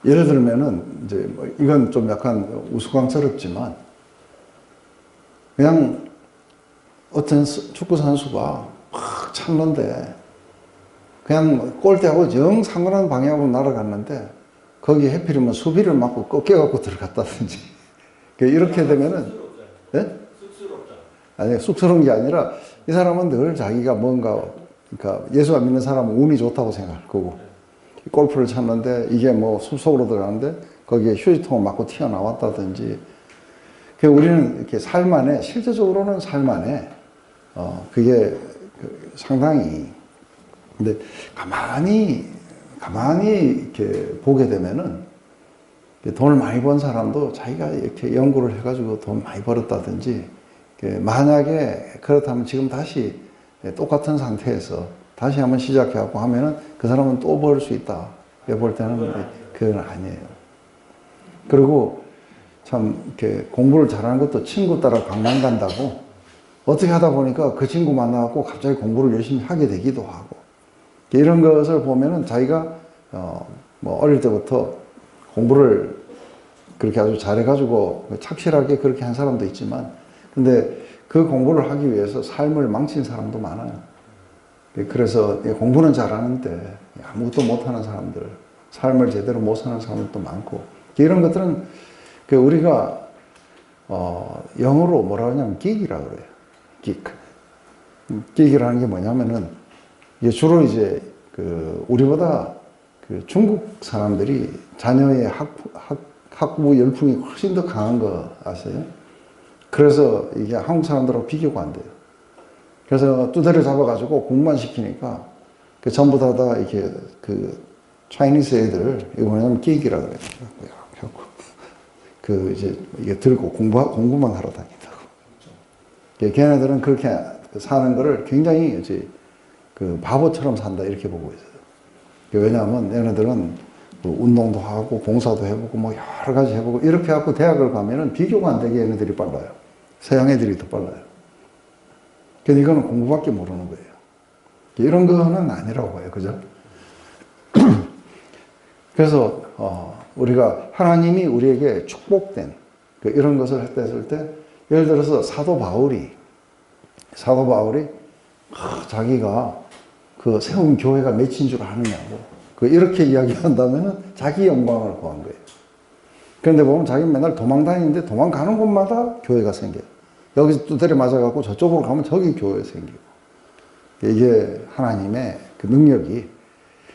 예를 들면은 이제 이건 좀 약간 우스꽝스럽지만, 그냥 어떤 축구 선수가 막 찼는데 그냥 골대하고 영 상관없는 방향으로 날아갔는데 거기 해필이면 수비를 맞고 꺾여갖고 들어갔다든지 이렇게 되면은, 예? 쑥스럽잖아. 아니, 쑥스러운 게 아니라 이 사람은 늘 자기가 뭔가, 그러니까 예수 안 믿는 사람은 운이 좋다고 생각할 거고, 골프를 쳤는데 이게 뭐 숲속으로 들어가는데 거기에 휴지통을 맞고 튀어나왔다든지, 우리는 이렇게 삶 안에, 실제적으로는 삶 안에 그게 상당히, 근데 가만히 이렇게 보게 되면은 돈을 많이 번 사람도 자기가 이렇게 연구를 해가지고 돈 많이 벌었다든지, 만약에 그렇다면 지금 다시 똑같은 상태에서 다시 한번 시작해갖고 하면은 그 사람은 또 벌 수 있다. 내가 볼 때는 그건 아니에요. 그리고 참 이렇게 공부를 잘하는 것도 친구 따라 강남 간다고 어떻게 하다 보니까 그 친구 만나갖고 갑자기 공부를 열심히 하게 되기도 하고, 이런 것을 보면은 자기가 뭐 어릴 때부터 공부를 그렇게 아주 잘해가지고 착실하게 그렇게 한 사람도 있지만, 근데 그 공부를 하기 위해서 삶을 망친 사람도 많아요. 그래서 공부는 잘하는데 아무것도 못하는 사람들, 삶을 제대로 못 사는 사람들도 많고, 이런 것들은 우리가 영어로 뭐라 하냐면 geek이라고 그래요. geek. geek이라는 게 뭐냐면은, 이게 주로 이제 우리보다 중국 사람들이 자녀의 학부 열풍이 훨씬 더 강한 거 아세요? 그래서 이게 한국 사람들하고 비교가 안 돼요. 그래서 두드려 잡아가지고 공부만 시키니까 전부 다 이렇게 차이니스 애들, 이거 뭐냐면 geek이라고 그래요. 이제 이게 들고 공부만 하러 다닌다고. 걔네들은 그렇게 사는 거를 굉장히 이제 바보처럼 산다 이렇게 보고 있어요. 왜냐하면 얘네들은 운동도 하고 봉사도 해보고 뭐 여러 가지 해보고 이렇게 해갖고 대학을 가면은 비교가 안 되게 얘네들이 빨라요. 서양 애들이 더 빨라요. 근데 이거는 공부밖에 모르는 거예요. 이런 거는 아니라고 봐요. 그죠? 그래서 우리가 하나님이 우리에게 축복된 이런 것을 했을 때, 예를 들어서 사도 바울이 자기가 세운 교회가 몇인 줄 아느냐고 이렇게 이야기한다면은 자기 영광을 구한 거예요. 그런데 보면 자기는 맨날 도망 다니는데 도망가는 곳마다 교회가 생겨요. 여기서 두드려 맞아갖고 저쪽으로 가면 저기 교회 생기고. 이게 하나님의 능력이.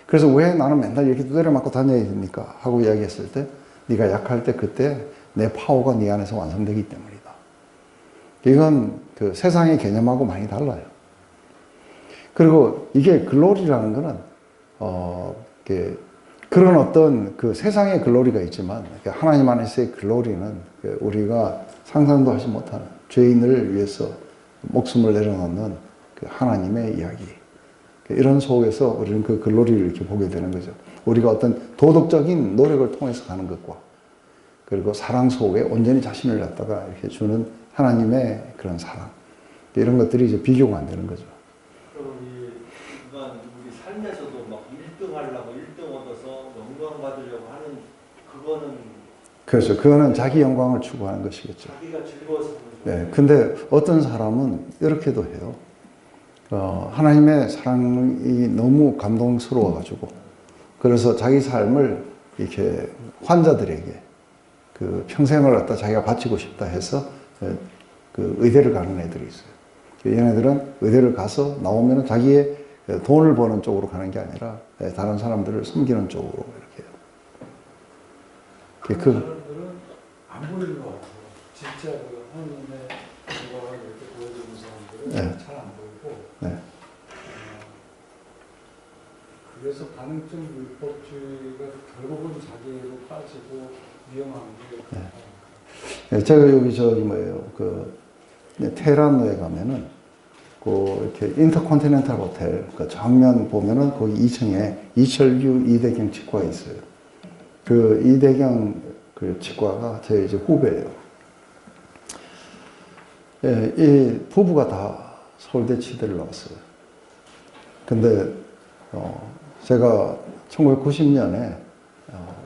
그래서 왜 나는 맨날 이렇게 두드려 맞고 다녀야 됩니까? 하고 이야기했을 때, 네가 약할 때 그때 내 파워가 네 안에서 완성되기 때문이다. 이건 세상의 개념하고 많이 달라요. 그리고 이게 글로리라는 거는 그런 어떤 세상의 글로리가 있지만, 하나님 안에서의 글로리는 우리가 상상도 하지 못하는 죄인을 위해서 목숨을 내려놓는 하나님의 이야기. 이런 속에서 우리는 그 글로리를 이렇게 보게 되는 거죠. 우리가 어떤 도덕적인 노력을 통해서 가는 것과, 그리고 사랑 속에 온전히 자신을 갖다가 이렇게 주는 하나님의 그런 사랑. 이런 것들이 이제 비교가 안 되는 거죠. 그럼 이건 우리 삶에서도 막 1등 하려고 1등 얻어서 영광 받으려고 하는 그거는 그렇죠. 그거는 자기 영광을 추구하는 것이겠죠. 자기가 즐거워서 네. 근데 어떤 사람은 이렇게도 해요. 하나님의 사랑이 너무 감동스러워가지고, 그래서 자기 삶을 이렇게 환자들에게 그 평생을 갖다 자기가 바치고 싶다 해서 그 의대를 가는 애들이 있어요. 얘네들은 의대를 가서 나오면 자기의 돈을 버는 쪽으로 가는 게 아니라 다른 사람들을 섬기는 쪽으로 이렇게 해요. 그런 사람들은 안 보이는 것 같아요. 진짜 그 하나님의 영광을 이렇게 보여주는 사람들은 잘 안 보이고, 네. 그래서 반응적 율법주의가 결국은 자기로 빠지고 위험한 게 네, 제가 여기 뭐예요, 테헤란에 가면은 이렇게 인터컨티넨탈 호텔 그 정면 보면은 거기 2층에 이철규 이대경 치과가 있어요. 그 이대경 그 치과가 제 이제 후배예요. 예, 이 부부가 다 서울대 치대를 나왔어요. 근데 제가 1990년에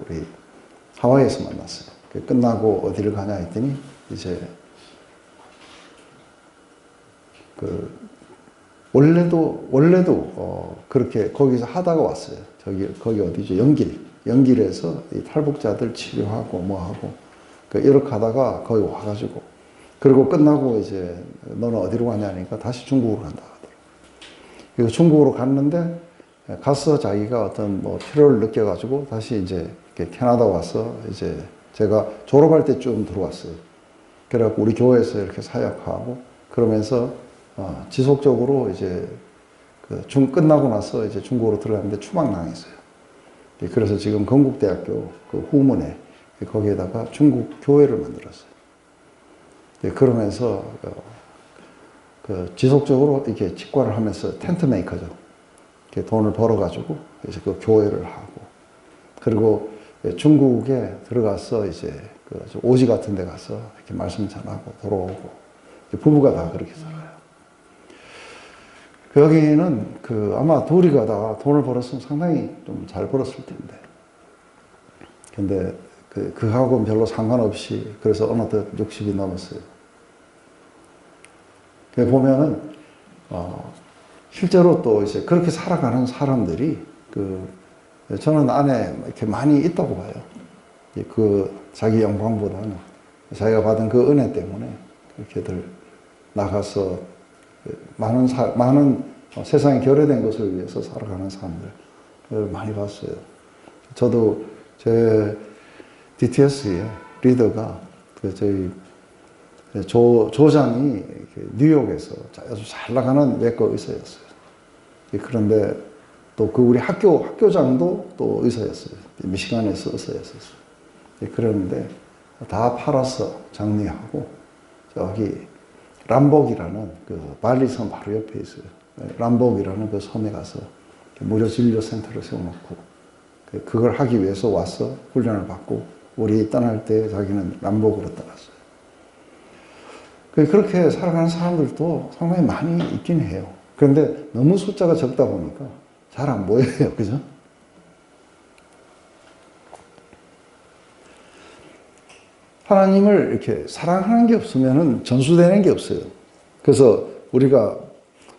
우리 하와이에서 만났어요. 끝나고 어디를 가냐 했더니 이제 원래도 그렇게 거기서 하다가 왔어요. 거기 어디죠? 연길에서 이 탈북자들 치료하고 뭐하고 이렇게 하다가 거기 와가지고, 그리고 끝나고 이제 너는 어디로 가냐니까 다시 중국으로 간다 하더라고요. 그래서 중국으로 갔는데 가서 자기가 어떤 뭐 필요를 느껴가지고 다시 이제 캐나다 와서 이제 제가 졸업할 때쯤 들어왔어요. 그래갖고 우리 교회에서 이렇게 사역하고 그러면서 지속적으로 이제 끝나고 나서 이제 중국으로 들어갔는데 추방당했어요. 그래서 지금 건국대학교 그 후문에 거기에다가 중국 교회를 만들었어요. 그러면서 지속적으로 이렇게 치과를 하면서 텐트 메이커죠. 이렇게 돈을 벌어가지고 이제 그 교회를 하고, 그리고 중국에 들어가서 이제 오지 같은 데 가서 이렇게 말씀 전하고 돌아오고, 부부가 다 그렇게 살아요. 여기는 아마 둘이가 다 돈을 벌었으면 상당히 좀 잘 벌었을 텐데. 근데 그하고는 별로 상관없이, 그래서 어느덧 60이 넘었어요. 보면은, 실제로 또 이제 그렇게 살아가는 사람들이, 저는 안에 이렇게 많이 있다고 봐요. 자기 영광보다는 자기가 받은 그 은혜 때문에 이렇게들 나가서 많은 세상에 결여된 것을 위해서 살아가는 사람들 많이 봤어요. 저도 제 DTS의 리더가 저희 조장이 뉴욕에서 아주 잘 나가는 외과 의사였어요. 그런데 또 우리 학교장도 또 의사였어요. 미시간에서 의사였었어요. 그런데 다 팔아서 정리하고 저기 람복이라는 발리섬 바로 옆에 있어요. 람복이라는 그 섬에 가서 무료 진료 센터를 세워놓고 그걸 하기 위해서 와서 훈련을 받고 우리 떠날 때 자기는 람복으로 떠났어요. 그렇게 살아가는 사람들도 상당히 많이 있긴 해요. 그런데 너무 숫자가 적다 보니까 잘 안 보여요. 그죠? 하나님을 이렇게 사랑하는 게 없으면 전수되는 게 없어요. 그래서 우리가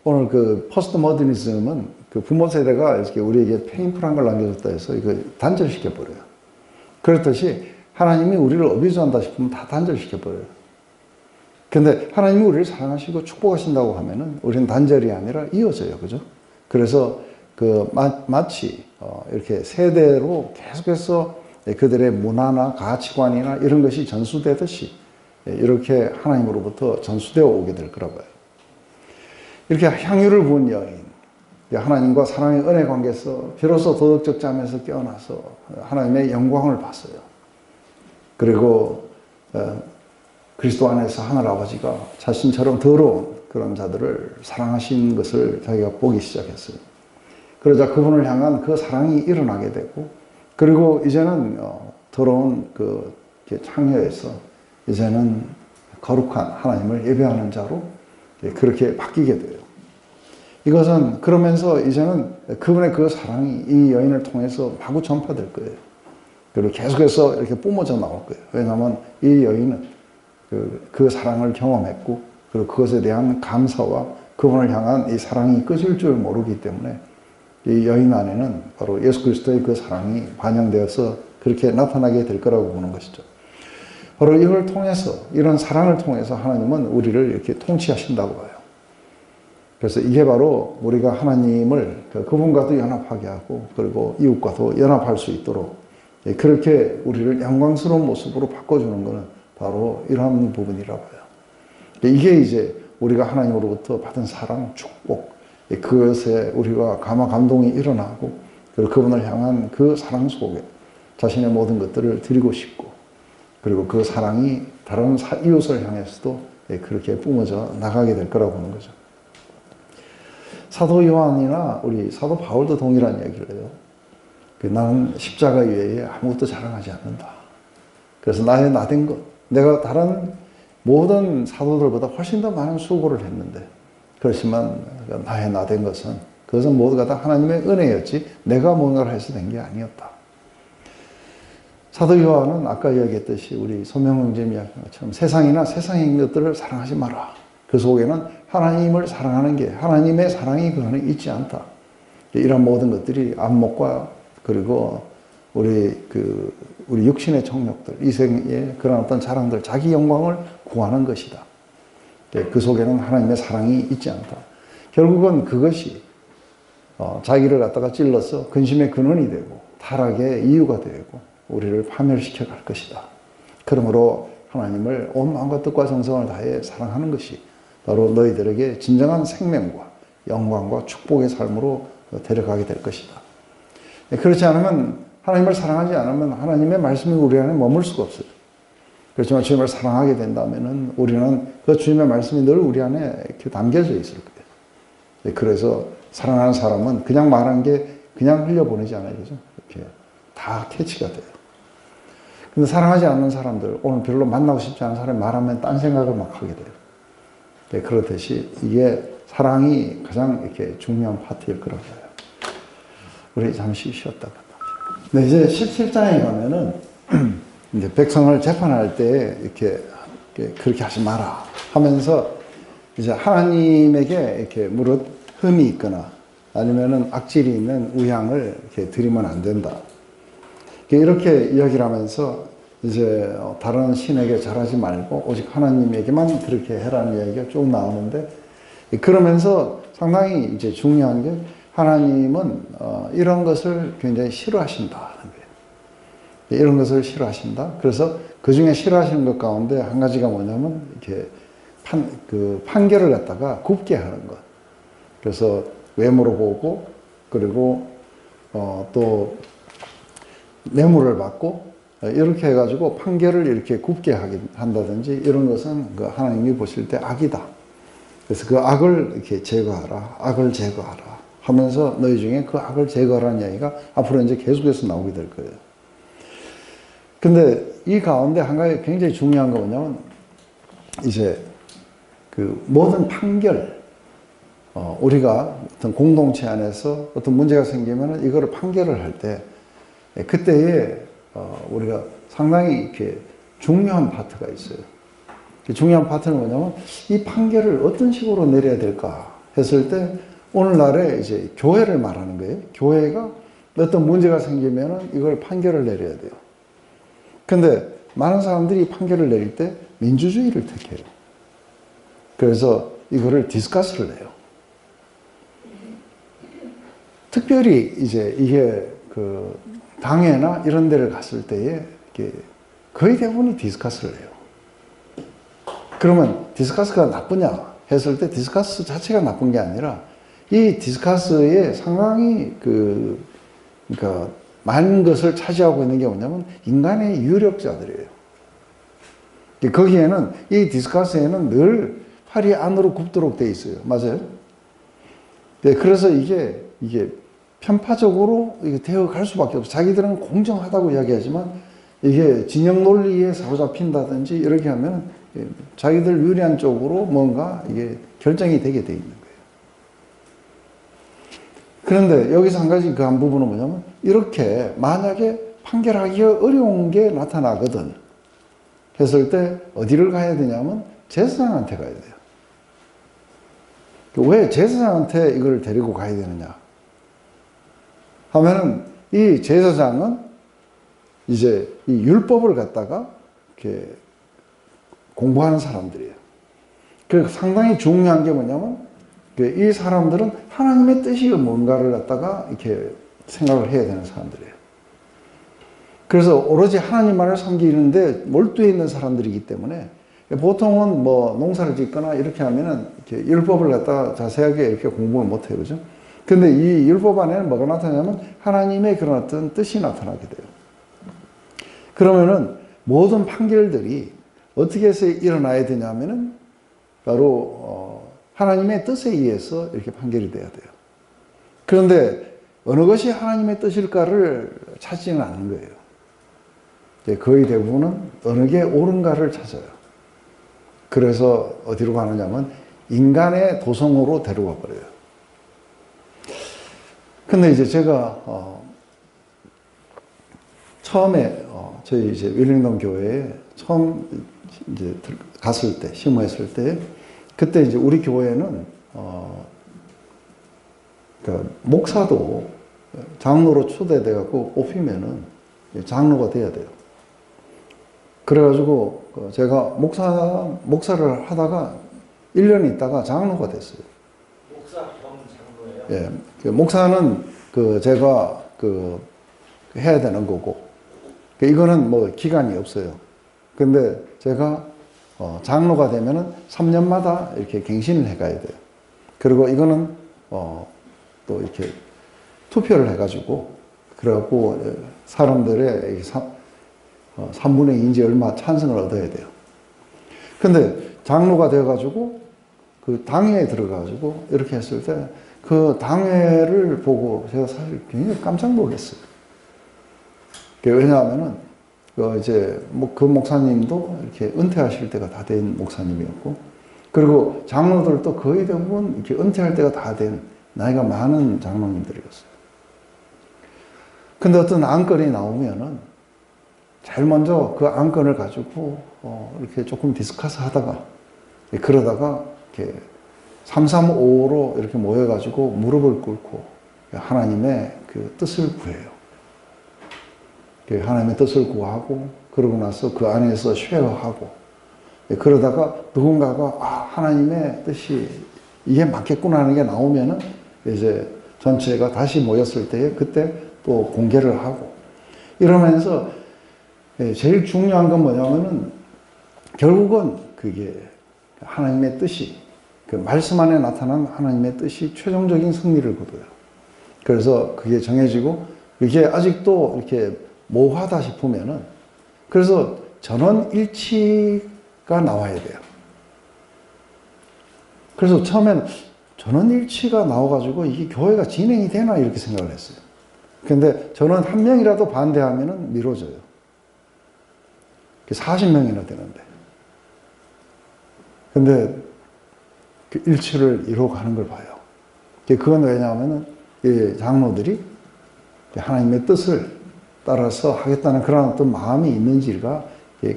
오늘 포스트 모더니즘은 부모 세대가 이렇게 우리에게 페인풀한 걸 남겨줬다 해서 이거 단절시켜버려요. 그렇듯이 하나님이 우리를 어비주한다 싶으면 다 단절시켜버려요. 근데 하나님이 우리를 사랑하시고 축복하신다고 하면은 우리는 단절이 아니라 이어져요. 그죠? 그래서 마치 이렇게 세대로 계속해서 그들의 문화나 가치관이나 이런 것이 전수되듯이 이렇게 하나님으로부터 전수되어 오게 될 거라 봐요. 이렇게 향유를 부은 여인, 하나님과 사랑의 은혜 관계에서 비로소 도덕적 잠에서 깨어나서 하나님의 영광을 봤어요. 그리고 그리스도 안에서 하늘 아버지가 자신처럼 더러운 그런 자들을 사랑하신 것을 자기가 보기 시작했어요. 그러자 그분을 향한 그 사랑이 일어나게 되고, 그리고 이제는 더러운 창녀에서 이제는 거룩한 하나님을 예배하는 자로 그렇게 바뀌게 돼요. 이것은 그러면서 이제는 그분의 그 사랑이 이 여인을 통해서 마구 전파될 거예요. 그리고 계속해서 이렇게 뿜어져 나올 거예요. 왜냐하면 이 여인은 그 사랑을 경험했고, 그리고 그것에 대한 감사와 그분을 향한 이 사랑이 꺼질 줄 모르기 때문에 이 여인 안에는 바로 예수 그리스도의 그 사랑이 반영되어서 그렇게 나타나게 될 거라고 보는 것이죠. 바로 이걸 통해서, 이런 사랑을 통해서 하나님은 우리를 이렇게 통치하신다고 봐요. 그래서 이게 바로 우리가 하나님을 그분과도 연합하게 하고, 그리고 이웃과도 연합할 수 있도록 그렇게 우리를 영광스러운 모습으로 바꿔주는 것은 바로 이러한 부분이라고 봐요. 이게 이제 우리가 하나님으로부터 받은 사랑, 축복, 그것에 우리가 감화 감동이 일어나고, 그리고 그분을 향한 그 사랑 속에 자신의 모든 것들을 드리고 싶고, 그리고 그 사랑이 다른 이웃을 향해서도 그렇게 뿜어져 나가게 될 거라고 보는 거죠. 사도 요한이나 우리 사도 바울도 동일한 얘기를 해요. 나는 십자가 외에 아무것도 자랑하지 않는다. 그래서 나의 나된 것, 내가 다른 모든 사도들보다 훨씬 더 많은 수고를 했는데, 그렇지만 나의 나된 것은 그것은 모두가 다 하나님의 은혜였지 내가 뭔가를 해서 된 게 아니었다. 사도 요한은 아까 이야기했듯이 우리 소명 형제님 이야기한 것처럼 세상이나 세상의 것들을 사랑하지 마라. 그 속에는 하나님을 사랑하는 게, 하나님의 사랑이 그 안에 있지 않다. 이런 모든 것들이 안목과 그리고 우리 육신의 정욕들, 이생의 그런 어떤 자랑들, 자기 영광을 구하는 것이다. 그 속에는 하나님의 사랑이 있지 않다. 결국은 그것이 자기를 갖다가 찔러서 근심의 근원이 되고 타락의 이유가 되고 우리를 파멸시켜 갈 것이다. 그러므로 하나님을 온 마음과 뜻과 정성을 다해 사랑하는 것이 바로 너희들에게 진정한 생명과 영광과 축복의 삶으로 데려가게 될 것이다. 그렇지 않으면, 하나님을 사랑하지 않으면 하나님의 말씀이 우리 안에 머물 수가 없어요. 그렇지만 주님을 사랑하게 된다면 우리는 그 주님의 말씀이 늘 우리 안에 이렇게 담겨져 있을 거예요. 그래서 사랑하는 사람은 그냥 말한 게 그냥 흘려보내지 않아요. 그죠? 이렇게 다 캐치가 돼요. 근데 사랑하지 않는 사람들, 오늘 별로 만나고 싶지 않은 사람이 말하면 딴 생각을 막 하게 돼요. 그렇듯이 이게 사랑이 가장 이렇게 중요한 파트일 거라고 봐요. 우리 잠시 쉬었다가. 네, 이제 17장에 가면은, 이제 백성을 재판할 때 이렇게 그렇게 하지 마라 하면서 이제 하나님에게 이렇게 무릇 흠이 있거나 아니면은 악질이 있는 우향을 이렇게 드리면 안 된다. 이렇게 이야기를 하면서 이제 다른 신에게 절하지 말고 오직 하나님에게만 그렇게 해라는 이야기가 쭉 나오는데, 그러면서 상당히 이제 중요한 게 하나님은 이런 것을 굉장히 싫어하신다는 거예요. 이런 것을 싫어하신다. 그래서 그 중에 싫어하시는 것 가운데 한 가지가 뭐냐면 이렇게 판결을 갖다가 굽게 하는 것. 그래서 외모로 보고, 그리고 또 뇌물을 받고 이렇게 해가지고 판결을 이렇게 굽게 한다든지 이런 것은 그 하나님이 보실 때 악이다. 그래서 그 악을 이렇게 제거하라, 악을 제거하라 하면서 너희 중에 그 악을 제거하라는 이야기가 앞으로 이제 계속해서 나오게 될 거예요. 근데 이 가운데 한 가지 굉장히 중요한 거 뭐냐면 이제 그 모든 판결, 우리가 어떤 공동체 안에서 어떤 문제가 생기면 이거를 판결을 할 때 그때에 우리가 상당히 이렇게 중요한 파트가 있어요. 그 중요한 파트는 뭐냐면 이 판결을 어떤 식으로 내려야 될까 했을 때 오늘날에 이제 교회를 말하는 거예요. 교회가 어떤 문제가 생기면 이걸 판결을 내려야 돼요. 근데 많은 사람들이 판결을 내릴 때 민주주의를 택해요. 그래서 이거를 디스커스를 해요. 특별히 이제 이게 그 당회나 이런 데를 갔을 때에 거의 대부분이 디스커스를 해요. 그러면 디스커스가 나쁘냐 했을 때 디스커스 자체가 나쁜 게 아니라 이 디스커스에 상당히 그러니까 많은 것을 차지하고 있는 게 뭐냐면 인간의 유력자들이에요. 거기에는 이 디스커스에는 늘 팔이 안으로 굽도록 돼 있어요. 맞아요? 네, 그래서 이게 편파적으로 되어 갈 수밖에 없어요. 자기들은 공정하다고 이야기하지만 이게 진영 논리에 사로잡힌다든지 이렇게 하면 자기들 유리한 쪽으로 뭔가 이게 결정이 되게 돼 있는 거예요. 그런데 여기서 한 가지 그 한 부분은 뭐냐면 이렇게 만약에 판결하기가 어려운 게 나타나거든 했을 때 어디를 가야 되냐면 제사장한테 가야 돼요. 왜 제사장한테 이걸 데리고 가야 되느냐 하면은 이 제사장은 이제 이 율법을 갖다가 이렇게 공부하는 사람들이에요. 그 상당히 중요한 게 뭐냐면 이 사람들은 하나님의 뜻이 뭔가를 갖다가 이렇게 생각을 해야 되는 사람들이에요. 그래서 오로지 하나님만을 섬기는데 몰두해 있는 사람들이기 때문에 보통은 뭐 농사를 짓거나 이렇게 하면은 이렇게 율법을 갖다가 자세하게 이렇게 공부를 못 해요. 그죠? 근데 이 율법 안에는 뭐가 나타나냐면 하나님의 그런 어떤 뜻이 나타나게 돼요. 그러면은 모든 판결들이 어떻게 해서 일어나야 되냐면은 바로 하나님의 뜻에 의해서 이렇게 판결이 돼야 돼요. 그런데 어느 것이 하나님의 뜻일까를 찾지는 않는 거예요. 거의 대부분은 어느 게 옳은가를 찾아요. 그래서 어디로 가느냐면 인간의 도성으로 데려가 버려요. 근데 이제 제가 처음에 저희 이제 윌링덤 교회에 처음 이제 갔을 때, 심호했을 때, 그때 이제 우리 교회는 그러니까 목사도 장로로 초대돼 갖고 뽑히면은 장로가 돼야 돼요. 그래가지고 제가 목사를 하다가 1년 있다가 장로가 됐어요. 목사 겸 장로예요? 예, 그 목사는 제가 해야 되는 거고, 이거는 뭐 기간이 없어요. 근데 제가 장로가 되면은 3년마다 이렇게 갱신을 해 가야 돼요. 그리고 이거는 또 이렇게 투표를 해가지고, 그래갖고 사람들의 3분의 2인지 얼마 찬성을 얻어야 돼요. 근데 장로가 되어가지고 그 당회에 들어가가지고 이렇게 했을 때 그 당회를 보고 제가 사실 굉장히 깜짝 놀랐어요. 왜냐하면은 이제 그 목사님도 이렇게 은퇴하실 때가 다 된 목사님이었고, 그리고 장로들도 거의 대부분 이렇게 은퇴할 때가 다 된 나이가 많은 장로님들이었어요. 근데 어떤 안건이 나오면은 제일 먼저 그 안건을 가지고 이렇게 조금 디스커스 하다가 그러다가 이렇게 335로 이렇게 모여가지고 무릎을 꿇고 하나님의 그 뜻을 구해요. 하나님의 뜻을 구하고 그러고 나서 그 안에서 쉐어하고 그러다가 누군가가 하나님의 뜻이 이게 맞겠구나 하는 게 나오면은 이제 전체가 다시 모였을 때 그때 또 공개를 하고 이러면서 제일 중요한 건 뭐냐면은 결국은 그게 하나님의 뜻이 그 말씀 안에 나타난 하나님의 뜻이 최종적인 승리를 거둬요. 그래서 그게 정해지고 이게 아직도 이렇게 모호하다 싶으면은 그래서 전원 일치가 나와야 돼요. 그래서 처음엔 전원 일치가 나와가지고 이게 교회가 진행이 되나 이렇게 생각을 했어요. 근데 전원 한 명이라도 반대하면은 미뤄져요. 40명이나 되는데. 근데 그 일치를 이루어가는 걸 봐요. 그건 왜냐하면은 이 장로들이 하나님의 뜻을 따라서 하겠다는 그런 어떤 마음이 있는지가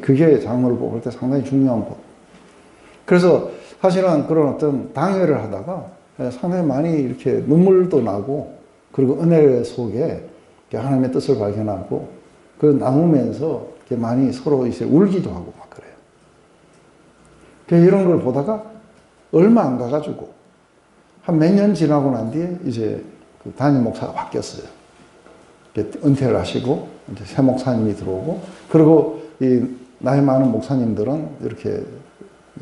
그게 장로를 뽑을 때 상당히 중요한 것. 그래서 사실은 그런 어떤 당회를 하다가 상당히 많이 이렇게 눈물도 나고 그리고 은혜 속에 하나님의 뜻을 발견하고 그 나누면서 많이 서로 이제 울기도 하고 막 그래요. 이런 걸 보다가 얼마 안 가가지고 한 몇 년 지나고 난 뒤에 이제 그 담임 목사가 바뀌었어요. 은퇴를 하시고 이제 새 목사님이 들어오고 그리고 이 나이 많은 목사님들은 이렇게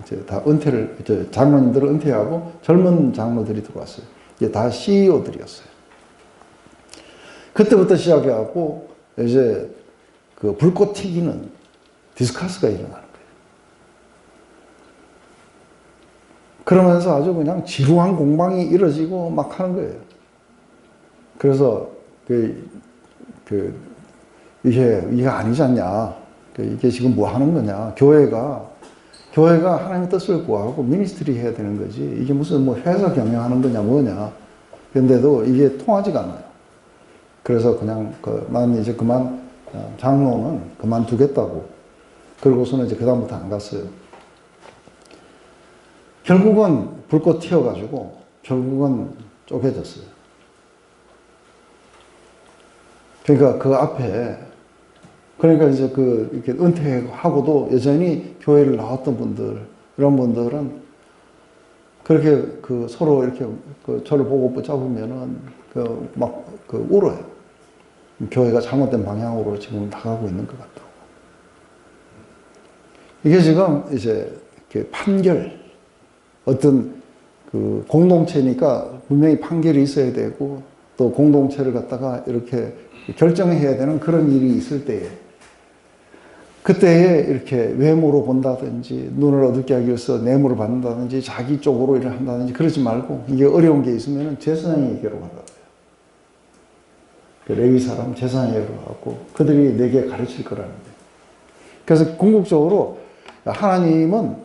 이제 다 은퇴를 이제 장로님들은 은퇴하고 젊은 장로들이 들어왔어요. 이게 다 CEO들이었어요. 그때부터 시작해갖고 이제 그 불꽃 튀기는 디스커스가 일어나는 거예요. 그러면서 아주 그냥 지루한 공방이 이뤄지고 막 하는 거예요. 그래서 이게 아니지 않냐. 이게 지금 뭐 하는 거냐. 교회가 교회가 하나님의 뜻을 구하고 미니스트리 해야 되는 거지. 이게 무슨 뭐 회사 경영하는 거냐 뭐냐. 근데도 이게 통하지가 않아요. 그래서 그냥 난 이제 장로는 그만두겠다고. 그러고서는 이제 그다음부터 안 갔어요. 결국은 불꽃 튀어가지고 결국은 쪼개졌어요. 그러니까 그 앞에 그러니까 이제 이렇게 은퇴하고도 여전히 교회를 나왔던 분들, 이런 분들은 그렇게 서로 이렇게 저를 보고 붙잡으면은 울어요. 교회가 잘못된 방향으로 지금 나가고 있는 것 같다고. 이게 지금 이제 이렇게 판결, 어떤 공동체니까 분명히 판결이 있어야 되고 또 공동체를 갖다가 이렇게 결정해야 되는 그런 일이 있을 때에 그때에 이렇게 외모로 본다든지 눈을 어둡게 하기 위해서 뇌물을 받는다든지 자기 쪽으로 일을 한다든지 그러지 말고 이게 어려운 게 있으면 제사장에게로 가라. 레위 사람 제사장에게로 가고 그들이 내게 가르칠 거라는 거예요. 그래서 궁극적으로 하나님은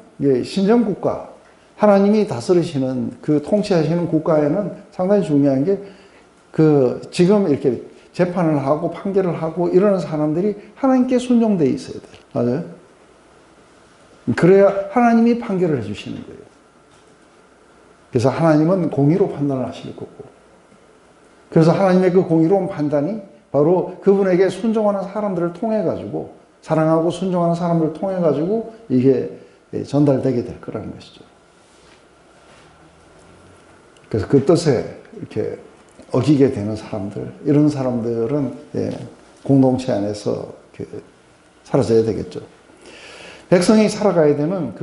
신정국가, 하나님이 다스리시는 통치하시는 국가에는 상당히 중요한 게 지금 이렇게 재판을 하고 판결을 하고 이러는 사람들이 하나님께 순종되어 있어야 돼요. 맞아요? 그래야 하나님이 판결을 해주시는 거예요. 그래서 하나님은 공의로 판단을 하실 거고. 그래서 하나님의 그 공의로운 판단이 바로 그분에게 순종하는 사람들을 통해가지고, 사랑하고 순종하는 사람들을 통해가지고 이게 전달되게 될 거라는 것이죠. 그래서 그 뜻에 이렇게 어기게 되는 사람들, 이런 사람들은 공동체 안에서 사라져야 되겠죠. 백성이 살아가야 되는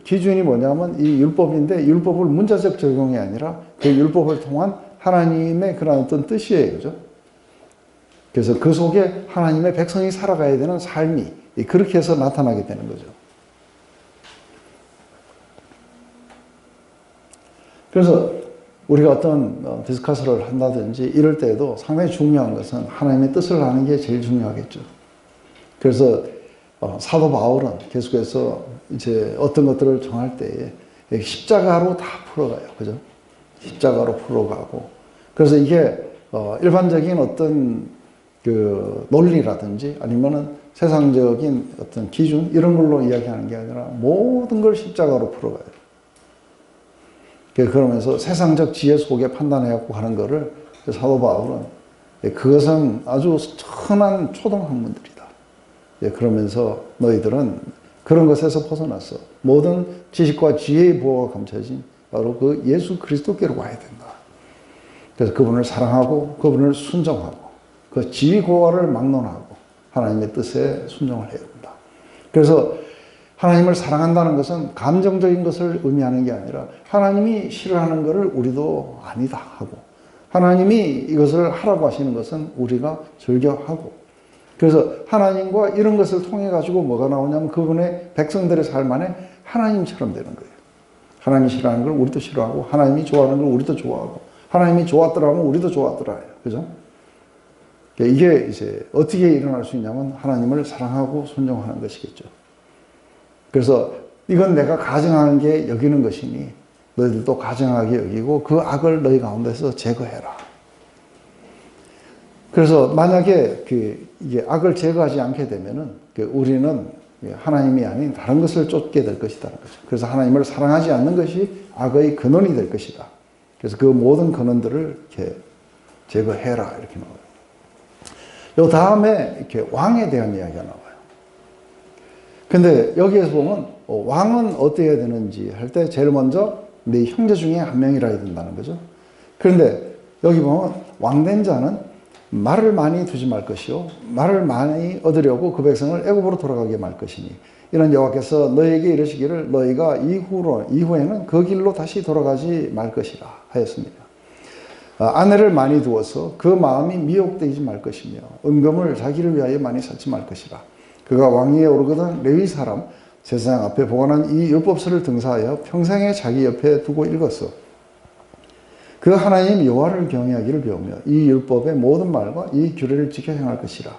기준이 뭐냐면 이 율법인데, 율법을 문자적 적용이 아니라 그 율법을 통한 하나님의 그런 어떤 뜻이에요. 그죠? 그래서 그 속에 하나님의 백성이 살아가야 되는 삶이 그렇게 해서 나타나게 되는 거죠. 그래서 우리가 어떤 디스커스를 한다든지 이럴 때에도 상당히 중요한 것은 하나님의 뜻을 아는 게 제일 중요하겠죠. 그래서 사도 바울은 계속해서 이제 어떤 것들을 정할 때에 십자가로 다 풀어가요. 그죠? 십자가로 풀어가고. 그래서 이게 일반적인 어떤 논리라든지 아니면은 세상적인 어떤 기준 이런 걸로 이야기하는 게 아니라 모든 걸 십자가로 풀어가요. 그러면서 세상적 지혜 속에 판단해갖고 하는 거를 사도 바울은 그것은 아주 천한 초등학문들이다. 그러면서 너희들은 그런 것에서 벗어났어. 모든 지식과 지혜의 보호가 감춰진 바로 그 예수 그리스도께로 와야 된다. 그래서 그분을 사랑하고 그분을 순종하고 그 지위고하를 막론하고 하나님의 뜻에 순종을 해야 된다. 그래서 하나님을 사랑한다는 것은 감정적인 것을 의미하는 게 아니라 하나님이 싫어하는 것을 우리도 아니다 하고 하나님이 이것을 하라고 하시는 것은 우리가 즐겨하고 그래서 하나님과 이런 것을 통해 가지고 뭐가 나오냐면 그분의 백성들의 삶 안에 하나님처럼 되는 거예요. 하나님이 싫어하는 걸 우리도 싫어하고 하나님이 좋아하는 걸 우리도 좋아하고 하나님이 좋았더라 하면 우리도 좋았더라. 그죠? 이게 이제 어떻게 일어날 수 있냐면 하나님을 사랑하고 순종하는 것이겠죠. 그래서 이건 내가 가증하는 게 여기는 것이니 너희들도 가증하게 여기고 그 악을 너희 가운데서 제거해라. 그래서 만약에 이게 악을 제거하지 않게 되면은 우리는 하나님이 아닌 다른 것을 쫓게 될 것이라는 거죠. 그래서 하나님을 사랑하지 않는 것이 악의 근원이 될 것이다. 그래서 그 모든 근원들을 이렇게 제거해라 이렇게 나와요. 요 다음에 이렇게 왕에 대한 이야기가 나와요. 근데 여기에서 보면 왕은 어떻게 해야 되는지 할 때 제일 먼저 네 형제 중에 한 명이라 해야 된다는 거죠. 그런데 여기 보면 왕된 자는 말을 많이 두지 말 것이요 말을 많이 얻으려고 그 백성을 애굽으로 돌아가게 말 것이니 이는 여호와께서 너희에게 이르시기를 너희가 이후에는 그 길로 다시 돌아가지 말 것이라 하였습니다. 아내를 많이 두어서 그 마음이 미혹되지 말 것이며 은금을 자기를 위하여 많이 쌓지 말 것이라. 그가 왕위에 오르거든 레위 사람 제사장 앞에 보관한 이 율법서를 등사하여 평생에 자기 옆에 두고 읽었어. 그 하나님 여호와를 경외하기를 배우며 이 율법의 모든 말과 이 규례를 지켜 행할 것이라.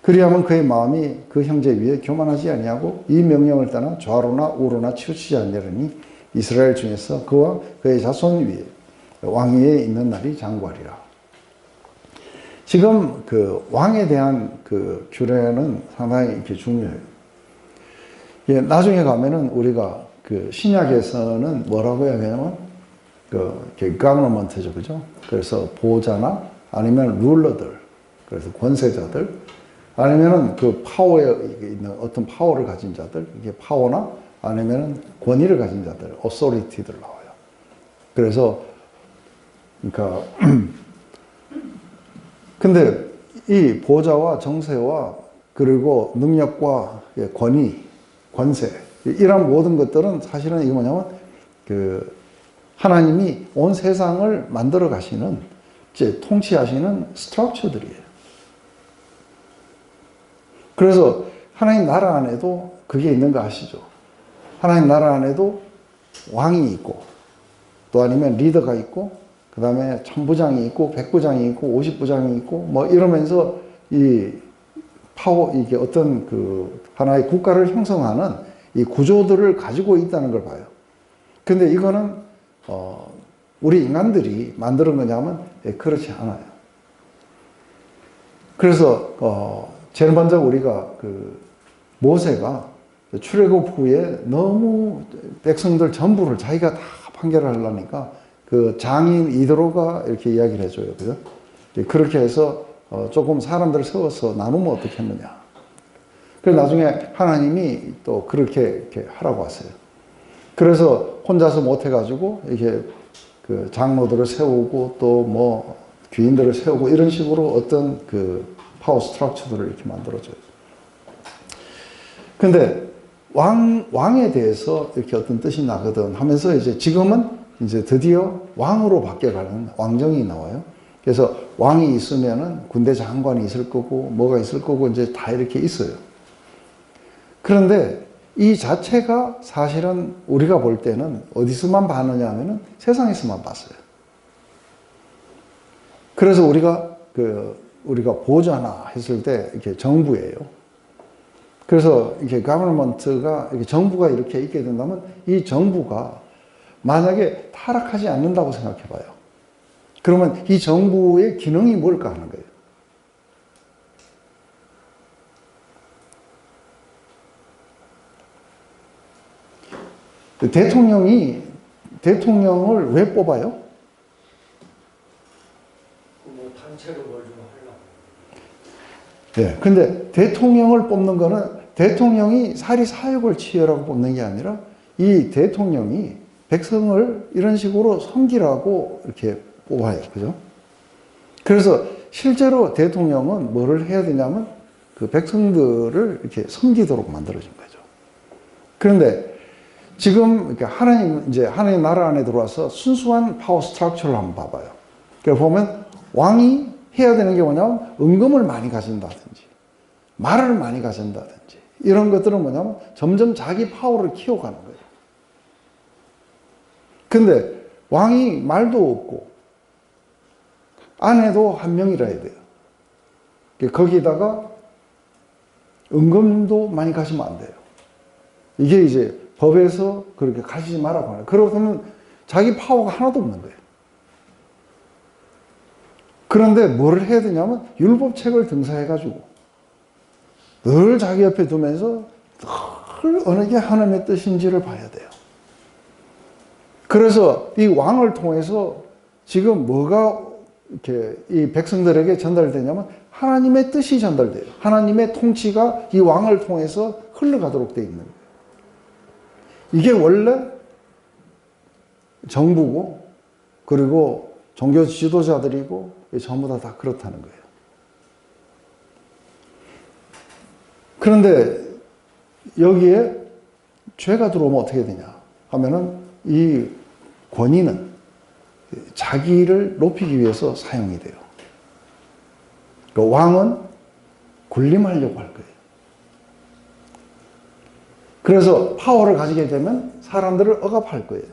그리하면 그의 마음이 그 형제 위에 교만하지 아니하고 이 명령을 떠나 좌로나 우로나 치우치지 아니하리니 이스라엘 중에서 그와 그의 자손 위에 왕위에 있는 날이 장구하리라. 지금 그 왕에 대한 그 규례는 상당히 이렇게 중요해요. 예, 나중에 가면은 우리가 그 신약에서는 뭐라고 해야하냐면 그 government죠, 그죠? 그래서 보호자나 아니면 룰러들, 그래서 권세자들, 아니면은 그 파워에 있는 어떤 파워를 가진 자들, 이게 파워나 아니면은 권위를 가진 자들, authority들 나와요. 그래서 그러니까 근데 이 보호자와 정세와 그리고 능력과 권위, 권세 이런 모든 것들은 사실은 이게 뭐냐면 그 하나님이 온 세상을 만들어 가시는 이제 통치하시는 스트럭처들이에요. 그래서 하나님 나라 안에도 그게 있는 거 아시죠? 하나님 나라 안에도 왕이 있고 또 아니면 리더가 있고 그 다음에 천부장이 있고 백부장이 있고 50부장이 있고 뭐 이러면서 이 파워 이게 어떤 그 하나의 국가를 형성하는 이 구조들을 가지고 있다는 걸 봐요. 근데 이거는 우리 인간들이 만드는 거냐면 그렇지 않아요. 그래서 제일 먼저 우리가 그 모세가 출애굽 후에 너무 백성들 전부를 자기가 다 판결을 하려니까 그 장인 이드로가 이렇게 이야기를 해줘요. 그죠? 그렇게 해서 조금 사람들을 세워서 나누면 어떻게 했느냐. 그래서 나중에 하나님이 또 그렇게 이렇게 하라고 하세요. 그래서 혼자서 못해가지고 이렇게 그 장로들을 세우고 또 뭐 귀인들을 세우고 이런 식으로 어떤 그 파워 스트럭처들을 이렇게 만들어줘요. 근데 왕에 대해서 이렇게 어떤 뜻이 나거든 하면서 이제 지금은 이제 드디어 왕으로 바뀌어가는 왕정이 나와요. 그래서 왕이 있으면은 군대 장관이 있을 거고 뭐가 있을 거고 이제 다 이렇게 있어요. 그런데 이 자체가 사실은 우리가 볼 때는 어디서만 봤느냐 하면은 세상에서만 봤어요. 그래서 우리가 보호자나 했을 때 이렇게 정부예요. 그래서 이렇게 government가 이렇게 정부가 이렇게 있게 된다면 이 정부가 만약에 타락하지 않는다고 생각해 봐요. 그러면 이 정부의 기능이 뭘까 하는 거예요. 대통령을 왜 뽑아요? 뭐 단체로 뭘 좀 하려고. 네. 근데 대통령을 뽑는 거는 대통령이 사리사욕을 치열하고 뽑는 게 아니라 이 대통령이 백성을 이런 식으로 섬기라고 이렇게 뽑아요. 그죠? 그래서 실제로 대통령은 뭐를 해야 되냐면 그 백성들을 이렇게 섬기도록 만들어진 거죠. 그런데 지금 하나님 나라 안에 들어와서 순수한 파워 스트럭처를 한번 봐봐요. 그래서 보면 왕이 해야 되는 게 뭐냐면 은금을 많이 가진다든지 말을 많이 가진다든지 이런 것들은 뭐냐면 점점 자기 파워를 키워가는 거예요. 근데 왕이 말도 없고 아내도 한 명이라 해야 돼요. 거기다가 은금도 많이 가시면 안 돼요. 이게 이제 법에서 그렇게 가지지 말라고 하는 거예요. 그러면 자기 파워가 하나도 없는 거예요. 그런데 뭐를 해야 되냐면 율법책을 등사해가지고 늘 자기 옆에 두면서 늘 어느 게 하나님의 뜻인지를 봐야 돼요. 그래서 이 왕을 통해서 지금 뭐가 이렇게 이 백성들에게 전달되냐면 하나님의 뜻이 전달돼요. 하나님의 통치가 이 왕을 통해서 흘러가도록 되어 있는 거예요. 이게 원래 정부고 그리고 종교 지도자들이고 전부 다 그렇다는 거예요. 그런데 여기에 죄가 들어오면 어떻게 되냐 하면은 이 권위는 자기를 높이기 위해서 사용이 돼요. 그 왕은 군림하려고 할 거예요. 그래서 파워를 가지게 되면 사람들을 억압할 거예요.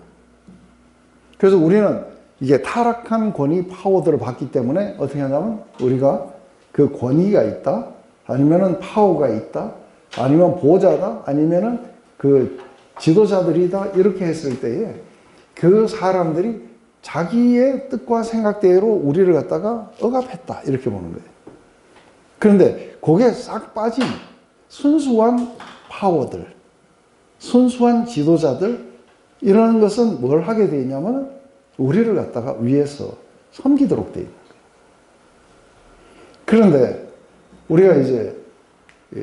그래서 우리는 이게 타락한 권위 파워들을 받기 때문에 어떻게 하냐면 우리가 그 권위가 있다. 아니면은 파워가 있다, 아니면 보호자다, 아니면은 그 지도자들이다, 이렇게 했을 때에 그 사람들이 자기의 뜻과 생각대로 우리를 갖다가 억압했다, 이렇게 보는 거예요. 그런데 그게 싹 빠진 순수한 파워들, 순수한 지도자들, 이런 것은 뭘 하게 돼 있냐면 우리를 갖다가 위에서 섬기도록 돼 있는 거예요. 그런데 우리가 이제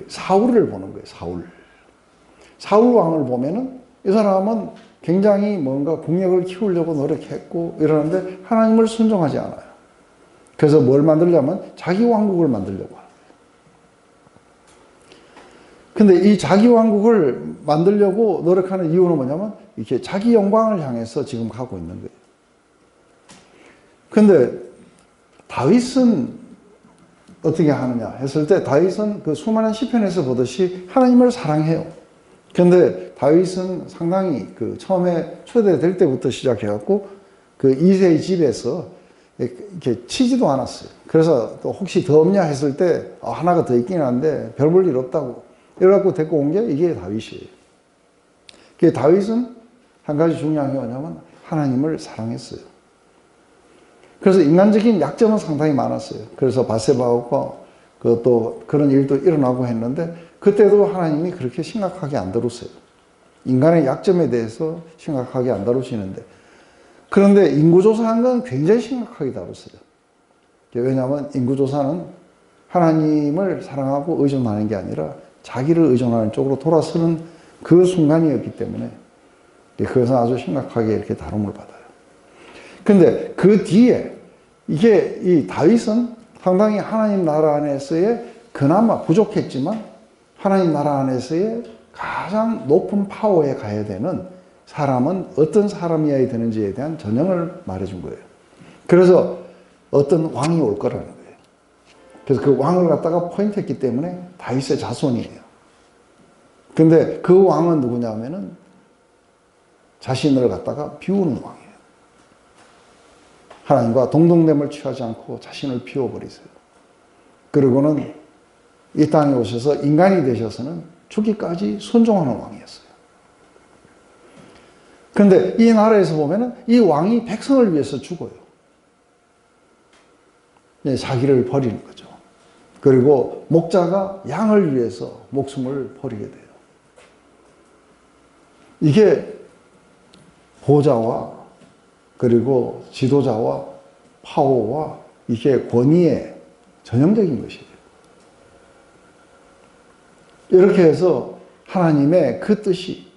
사울을 보는 거예요. 사울 왕을 보면은 이 사람은 굉장히 뭔가 국력을 키우려고 노력했고 이러는데 하나님을 순종하지 않아요. 그래서 뭘 만들려면 자기 왕국을 만들려고 하는 거예요. 근데 이 자기 왕국을 만들려고 노력하는 이유는 뭐냐면 이렇게 자기 영광을 향해서 지금 가고 있는 거예요. 근데 다윗은 어떻게 하느냐 했을 때 다윗은 그 수많은 시편에서 보듯이 하나님을 사랑해요. 근데 다윗은 상당히 그 처음에 초대될 때부터 시작해갖고 그 이새의 집에서 이렇게 치지도 않았어요. 그래서 또 혹시 더 없냐 했을 때 하나가 더 있긴 한데 별 볼 일 없다고 이래갖고 데리고 온 게 이게 다윗이에요. 그 다윗은 한 가지 중요한 게 뭐냐면 하나님을 사랑했어요. 그래서 인간적인 약점은 상당히 많았어요. 그래서 바세바와 또 그런 일도 일어나고 했는데 그때도 하나님이 그렇게 심각하게 안 다루세요. 인간의 약점에 대해서 심각하게 안 다루시는데, 그런데 인구조사한 건 굉장히 심각하게 다루세요. 왜냐하면 인구조사는 하나님을 사랑하고 의존하는 게 아니라 자기를 의존하는 쪽으로 돌아서는 그 순간이었기 때문에 그것은 아주 심각하게 이렇게 다rum을 받아요. 근데 그 뒤에 이게 이 다윗은 상당히 하나님 나라 안에서의 그나마 부족했지만 하나님 나라 안에서의 가장 높은 파워에 가야 되는 사람은 어떤 사람이어야 되는지에 대한 전형을 말해준 거예요. 그래서 어떤 왕이 올 거라는 거예요. 그래서 그 왕을 갖다가 포인트했기 때문에 다윗의 자손이에요. 근데 그 왕은 누구냐면은 자신을 갖다가 비우는 왕이에요. 하나님과 동등됨을 취하지 않고 자신을 비워버리세요. 그리고는 이 땅에 오셔서 인간이 되셔서는 죽기까지 순종하는 왕이었어요. 그런데 이 나라에서 보면은 이 왕이 백성을 위해서 죽어요. 자기를 버리는 거죠. 그리고 목자가 양을 위해서 목숨을 버리게 돼요. 이게 보호자와 그리고 지도자와 파워와 이게 권위의 전형적인 것이에요. 이렇게 해서 하나님의 그 뜻이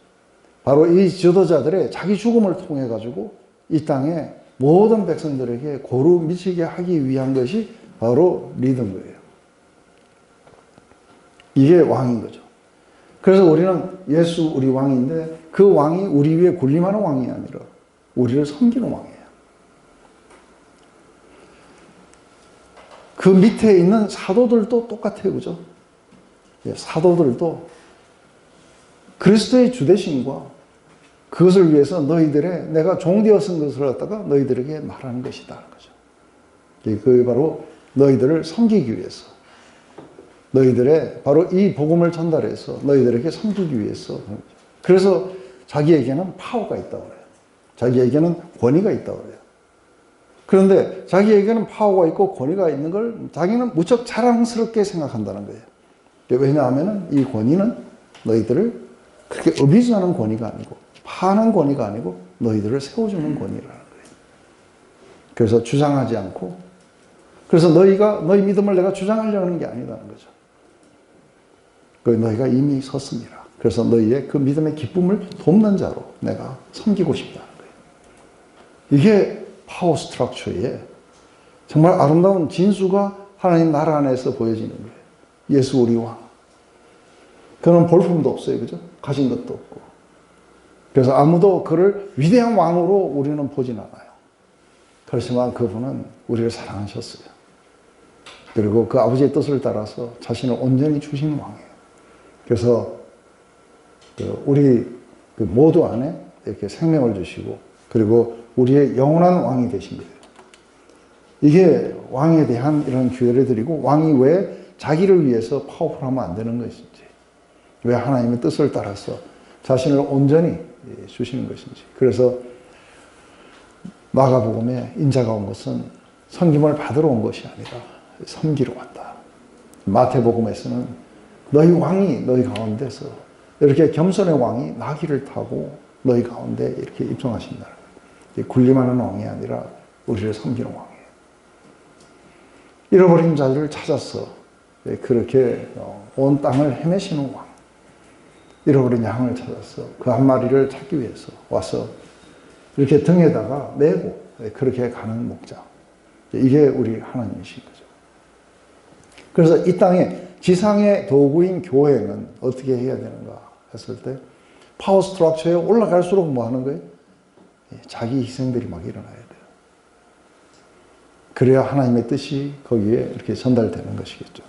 바로 이 지도자들의 자기 죽음을 통해 가지고 이 땅에 모든 백성들에게 고루 미치게 하기 위한 것이 바로 리더인 거예요. 이게 왕인 거죠. 그래서 우리는 예수 우리 왕인데 그 왕이 우리 위에 군림하는 왕이 아니라 우리를 섬기는 왕이에요. 그 밑에 있는 사도들도 똑같아요. 그죠? 사도들도 그리스도의 주대심과 그것을 위해서 너희들의 내가 종되어 쓴 것을 갖다가 너희들에게 말하는 것이다. 그죠? 그게 바로 너희들을 섬기기 위해서 너희들의 바로 이 복음을 전달해서 너희들에게 섬기기 위해서. 그래서 자기에게는 파워가 있다고 그래요. 자기에게는 권위가 있다고 그래요. 그런데 자기에게는 파워가 있고 권위가 있는 걸 자기는 무척 자랑스럽게 생각한다는 거예요. 왜냐하면 이 권위는 너희들을 그렇게 어비스하는 권위가 아니고 파는 권위가 아니고 너희들을 세워주는 권위라는 거예요. 그래서 주장하지 않고 그래서 너희 믿음을 내가 주장하려는 게 아니라는 거죠. 너희가 이미 섰습니다. 그래서 너희의 그 믿음의 기쁨을 돕는 자로 내가 섬기고 싶다는 거예요. 이게 파워 스트럭처의 정말 아름다운 진수가 하나님 나라 안에서 보여지는 거예요. 예수 우리 왕. 그는 볼품도 없어요. 그죠? 가진 것도 없고. 그래서 아무도 그를 위대한 왕으로 우리는 보진 않아요. 그렇지만 그분은 우리를 사랑하셨어요. 그리고 그 아버지의 뜻을 따라서 자신을 온전히 주신 왕이에요. 그래서 우리 모두 안에 이렇게 생명을 주시고 그리고 우리의 영원한 왕이 되신 거예요. 이게 왕에 대한 이런 기회를 드리고 왕이 왜 자기를 위해서 파워풀하면 안 되는 것인지, 왜 하나님의 뜻을 따라서 자신을 온전히 주시는 것인지. 그래서 마가복음에 인자가 온 것은 섬김을 받으러 온 것이 아니라 섬기러 왔다. 마태복음에서는 너희 왕이 너희 가운데서 이렇게 겸손의 왕이 나귀를 타고 너희 가운데 이렇게 입성하신다는 거예요. 군림하는 왕이 아니라 우리를 섬기는 왕이에요. 잃어버린 자들을 찾아서 그렇게 온 땅을 헤매시는 왕. 잃어버린 양을 찾아서 그 한 마리를 찾기 위해서 와서 이렇게 등에다가 메고 그렇게 가는 목자. 이게 우리 하나님이신 거죠. 그래서 이 땅에 지상의 도구인 교회는 어떻게 해야 되는가 했을 때 파워 스트럭처에 올라갈수록 뭐 하는 거예요? 자기 희생들이 막 일어나야 돼요. 그래야 하나님의 뜻이 거기에 이렇게 전달되는 것이겠죠.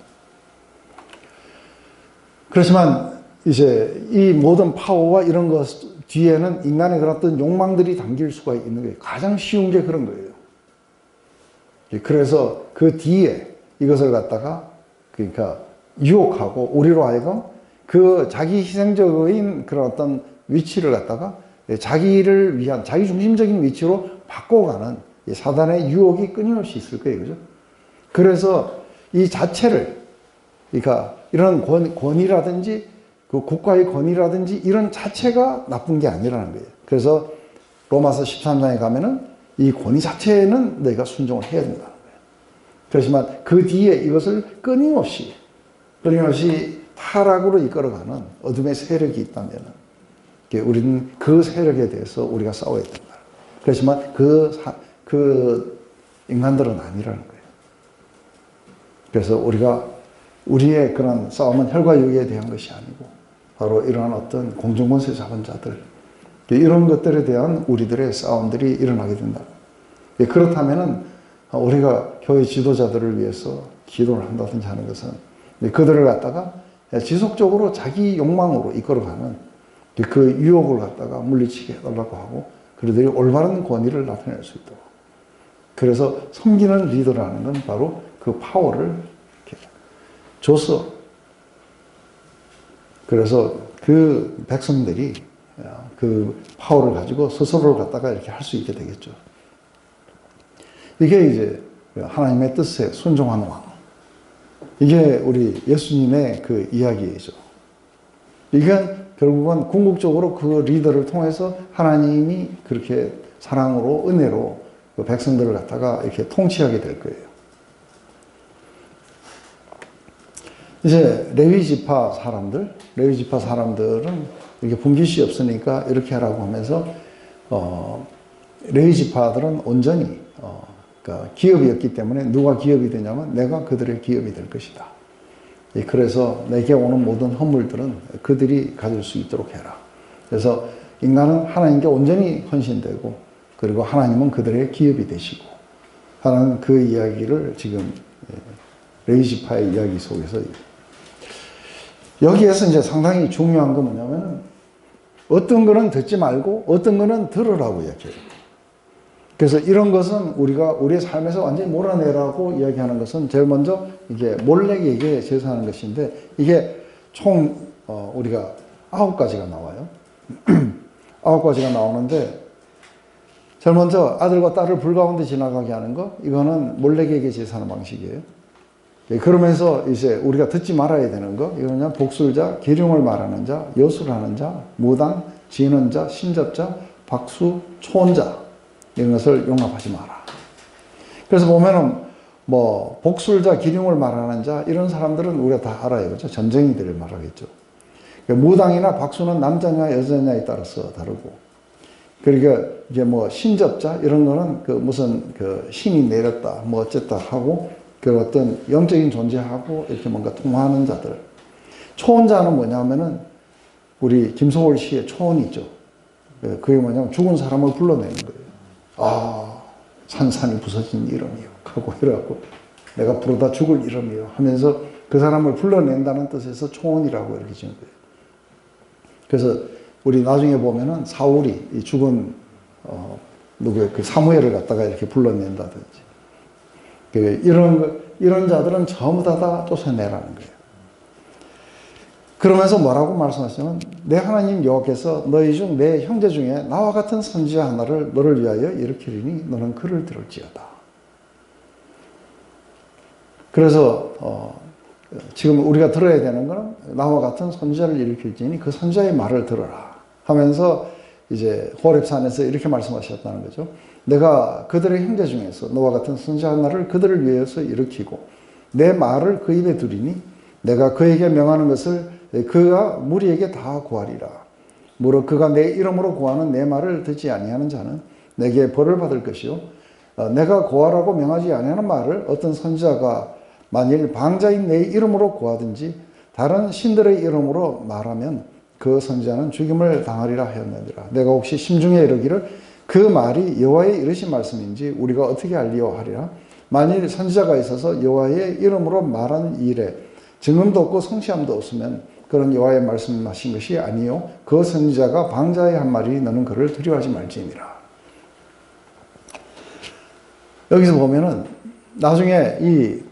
그렇지만 이제 이 모든 파워와 이런 것 뒤에는 인간의 그런 어떤 욕망들이 담길 수가 있는 거예요. 가장 쉬운 게 그런 거예요. 그래서 그 뒤에 이것을 갖다가 그러니까 유혹하고 우리로 하여금 그 자기 희생적인 그런 어떤 위치를 갖다가 자기를 위한 자기 중심적인 위치로 바꿔가는 사단의 유혹이 끊임없이 있을 거예요. 그죠? 그래서 이 자체를 그러니까 이런 권위라든지 그 국가의 권위라든지 이런 자체가 나쁜 게 아니라는 거예요. 그래서 로마서 13장에 가면은 이 권위 자체는 너희가 순종을 해야 된다는 거예요. 그렇지만 그 뒤에 이것을 끊임없이 타락으로 이끌어가는 어둠의 세력이 있다면은 우리는 그 세력에 대해서 우리가 싸워야 된다. 그렇지만 그 인간들은 아니라는 거예요. 그래서 우리의 그런 싸움은 혈과 육에 대한 것이 아니고 바로 이러한 어떤 공중권세 잡은 자들 이런 것들에 대한 우리들의 싸움들이 일어나게 된다. 그렇다면은 우리가 교회 지도자들을 위해서 기도를 한다든지 하는 것은 그들을 갖다가 지속적으로 자기 욕망으로 이끌어가는 그 유혹을 갖다가 물리치게 해달라고 하고 그들이 올바른 권위를 나타낼 수 있도록. 그래서 섬기는 리더라는 건 바로 그 파워를 이렇게 줘서 그래서 그 백성들이 그 파워를 가지고 스스로를 갖다가 이렇게 할 수 있게 되겠죠. 이게 이제 하나님의 뜻에 순종하는 왕. 이게 우리 예수님의 그 이야기이죠. 이건 결국은 궁극적으로 그 리더를 통해서 하나님이 그렇게 사랑으로 은혜로 그 백성들을 갖다가 이렇게 통치하게 될 거예요. 이제 레위 지파 사람들은 이렇게 분깃이 없으니까 이렇게 하라고 하면서 레위 지파들은 온전히 그러니까 기업이었기 때문에 누가 기업이 되냐면 내가 그들의 기업이 될 것이다. 그래서 내게 오는 모든 허물들은 그들이 가질 수 있도록 해라. 그래서 인간은 하나님께 온전히 헌신되고 그리고 하나님은 그들의 기업이 되시고 하는 그 이야기를 지금 레위 지파의 이야기 속에서 여기에서 이제 상당히 중요한 건 뭐냐면 어떤 거는 듣지 말고 어떤 거는 들으라고 이야기해요. 그래서 이런 것은 우리가 우리의 삶에서 완전히 몰아내라고 이야기하는 것은 제일 먼저 이게 몰렉에게 제사하는 것인데 이게 총 우리가 9가지가 나와요. 9가지가 나오는데 제일 먼저 아들과 딸을 불 가운데 지나가게 하는 거 이거는 몰렉에게 제사하는 방식이에요. 그러면서 이제 우리가 듣지 말아야 되는 거 이거는 복술자, 기륭을 말하는 자, 여술하는 자, 무당, 지는 자, 신접자, 박수, 초혼자 이런 것을 용납하지 마라. 그래서 보면은 뭐 복술자, 기륭을 말하는 자 이런 사람들은 우리가 다 알아요. 그렇죠? 전쟁이들을 말하겠죠. 무당이나 박수는 남자냐 여자냐에 따라서 다르고 그러니까 이제 뭐 신접자 이런 거는 그 무슨 그 신이 내렸다 뭐 어쨌다 하고 그 어떤 영적인 존재하고 이렇게 뭔가 통화하는 자들. 초혼자는 뭐냐면은 우리 김소월 씨의 초혼이 있죠. 그게 뭐냐면 죽은 사람을 불러내는 거예요. 아, 산산이 부서진 이름이요. 하고 이래갖고 내가 부르다 죽을 이름이요. 하면서 그 사람을 불러낸다는 뜻에서 초혼이라고 이렇게 지은 거예요. 그래서 우리 나중에 보면은 사울이 이 죽은 누구의 그 사무엘을 갖다가 이렇게 불러낸다든지 이런 거 이런 자들은 전부 다 쫓아내라는 거예요. 그러면서 뭐라고 말씀하시냐면 내 하나님 여호와께서 너희 중 내 형제 중에 나와 같은 선지자 하나를 너를 위하여 일으키리니 너는 그를 들을지어다. 그래서 지금 우리가 들어야 되는 것은 나와 같은 선지자를 일으킬지니 그 선지자의 말을 들어라 하면서 이제 호렙산에서 이렇게 말씀하셨다는 거죠. 내가 그들의 형제 중에서 너와 같은 선지자 하나를 그들을 위해서 일으키고 내 말을 그 입에 두리니 내가 그에게 명하는 것을 그가 무리에게 다 구하리라. 무릇 그가 내 이름으로 구하는 내 말을 듣지 아니하는 자는 내게 벌을 받을 것이요 내가 구하라고 명하지 아니하는 말을 어떤 선지자가 만일 방자인 내 이름으로 구하든지 다른 신들의 이름으로 말하면 그 선지자는 죽임을 당하리라 하였느니라. 내가 혹시 심중에 이르기를 그 말이 여호와의 이르신 말씀인지 우리가 어떻게 알리오 하리라. 만일 선지자가 있어서 여호와의 이름으로 말하는 일에 증언도 없고 성취함도 없으면 그런 여호와의 말씀하신 것이 아니요 그 선지자가 방자의 한 말이 너는 그를 두려워하지 말지니라. 여기서 보면은 나중에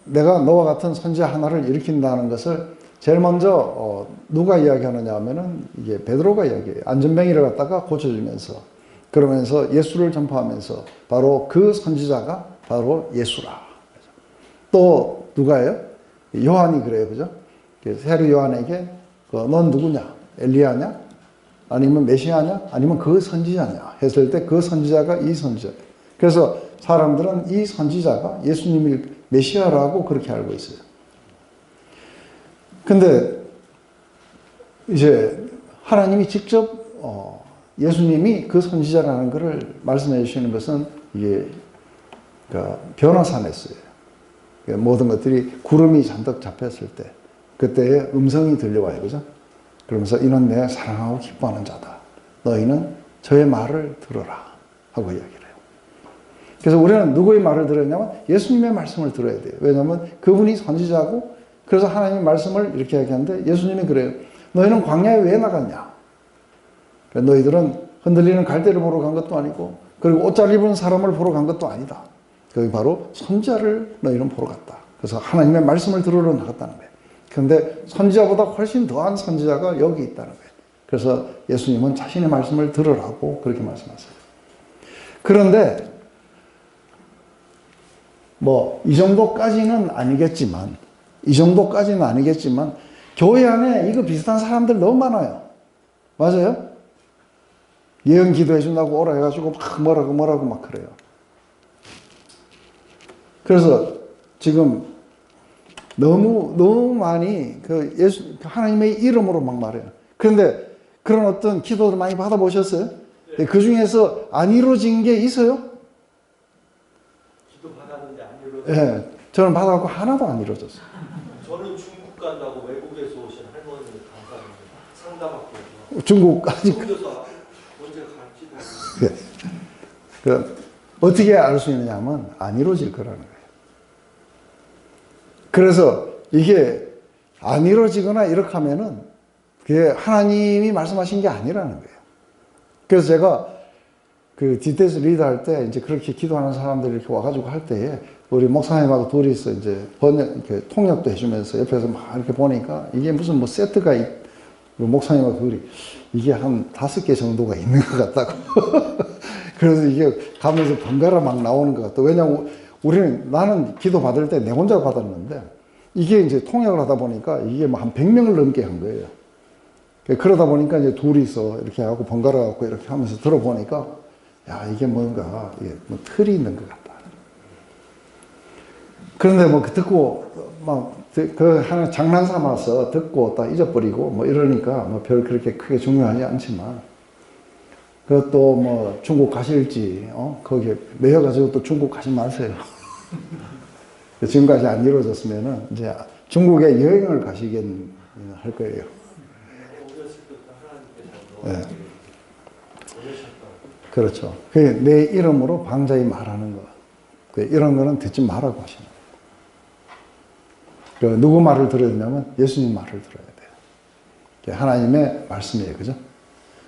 내가 너와 같은 선지자 하나를 일으킨다는 것을 제일 먼저 누가 이야기하느냐 하면은 이게 베드로가 이야기해요. 안전뱅이를 갖다가 고쳐주면서 그러면서 예수를 전파하면서 바로 그 선지자가 바로 예수라. 또 누가예요? 요한이 그래요, 그죠? 세례 요한에게 넌 누구냐? 엘리야냐? 아니면 메시아냐? 아니면 그 선지자냐? 했을 때 그 선지자가 이 선지자. 그래서 사람들은 이 선지자가 예수님이 메시아라고 그렇게 알고 있어요. 근데 이제 하나님이 직접 예수님이 그 선지자라는 것을 말씀해 주시는 것은 이게 변화산에서요. 모든 것들이 구름이 잔뜩 잡혔을 때 그때의 음성이 들려와요. 그죠? 그러면서 이는 내 사랑하고 기뻐하는 자다. 너희는 저의 말을 들어라 하고 이야기를 해요. 그래서 우리는 누구의 말을 들었냐면 예수님의 말씀을 들어야 돼요. 왜냐하면 그분이 선지자고 그래서 하나님의 말씀을 이렇게 얘기하는데 예수님이 그래요. 너희는 광야에 왜 나갔냐? 그러니까 너희들은 흔들리는 갈대를 보러 간 것도 아니고 그리고 옷 잘 입은 사람을 보러 간 것도 아니다. 거기 바로 선지자를 너희는 보러 갔다. 그래서 하나님의 말씀을 들으러 나갔다는 거예요. 그런데 선지자보다 훨씬 더한 선지자가 여기 있다는 거예요. 그래서 예수님은 자신의 말씀을 들으라고 그렇게 말씀하세요. 그런데 이 정도까지는 아니겠지만 교회 안에 이거 비슷한 사람들 너무 많아요. 맞아요? 예언 기도해 준다고 오라 해가지고 막 뭐라고 막 그래요. 그래서 지금 너무 많이 하나님의 이름으로 막 말해요. 그런데 그런 어떤 기도를 많이 받아보셨어요? 네. 그 중에서 안 이루어진 게 있어요? 기도 받았는데 안 이루어졌어요. 네, 저는 받아갖고 하나도 안 이루어졌어요. 저는 중국 간다고 외국에서 오신 할머니 강사님 상담받고 중국까지. 선교사 언제 갈지 그 어떻게 알 수 있느냐 하면 안 이루어질 거라는 거예요. 그래서 이게 안 이루어지거나 이렇게 하면은 그게 하나님이 말씀하신 게 아니라는 거예요. 그래서 제가 그 디테일스 리더 할 때 이제 그렇게 기도하는 사람들이 이렇게 와가지고 할 때에 우리 목사님하고 둘이서 이제 이렇게 통역도 해주면서 옆에서 막 이렇게 보니까 이게 무슨 세트가 목사님하고 둘이 이게 한 5개 정도가 있는 것 같다고. 그래서 이게 가면서 번갈아 막 나오는 것 같다. 왜냐면 나는 기도 받을 때 내 혼자 받았는데 이게 이제 통역을 하다 보니까 이게 뭐 한 100명을 넘게 한 거예요. 그러다 보니까 이제 둘이서 이렇게 하고 번갈아 갖고 이렇게 하면서 들어보니까 야, 이게 뭔가 뭐 틀이 있는 것 같다. 그런데 듣고 하나 장난 삼아서 듣고 딱 잊어버리고 이러니까 별 그렇게 크게 중요하지 않지만 그것도 중국 가실지 거기에 매여가지고 또 중국 가지 마세요. 지금까지 안 이루어졌으면은 이제 중국에 여행을 가시긴 할 거예요. 네. 그렇죠. 내 이름으로 방자히 말하는 거. 이런 거는 듣지 말라고 하시는 거예요. 누구 말을 들어야 되냐면 예수님 말을 들어야 돼요. 하나님의 말씀이에요. 그죠?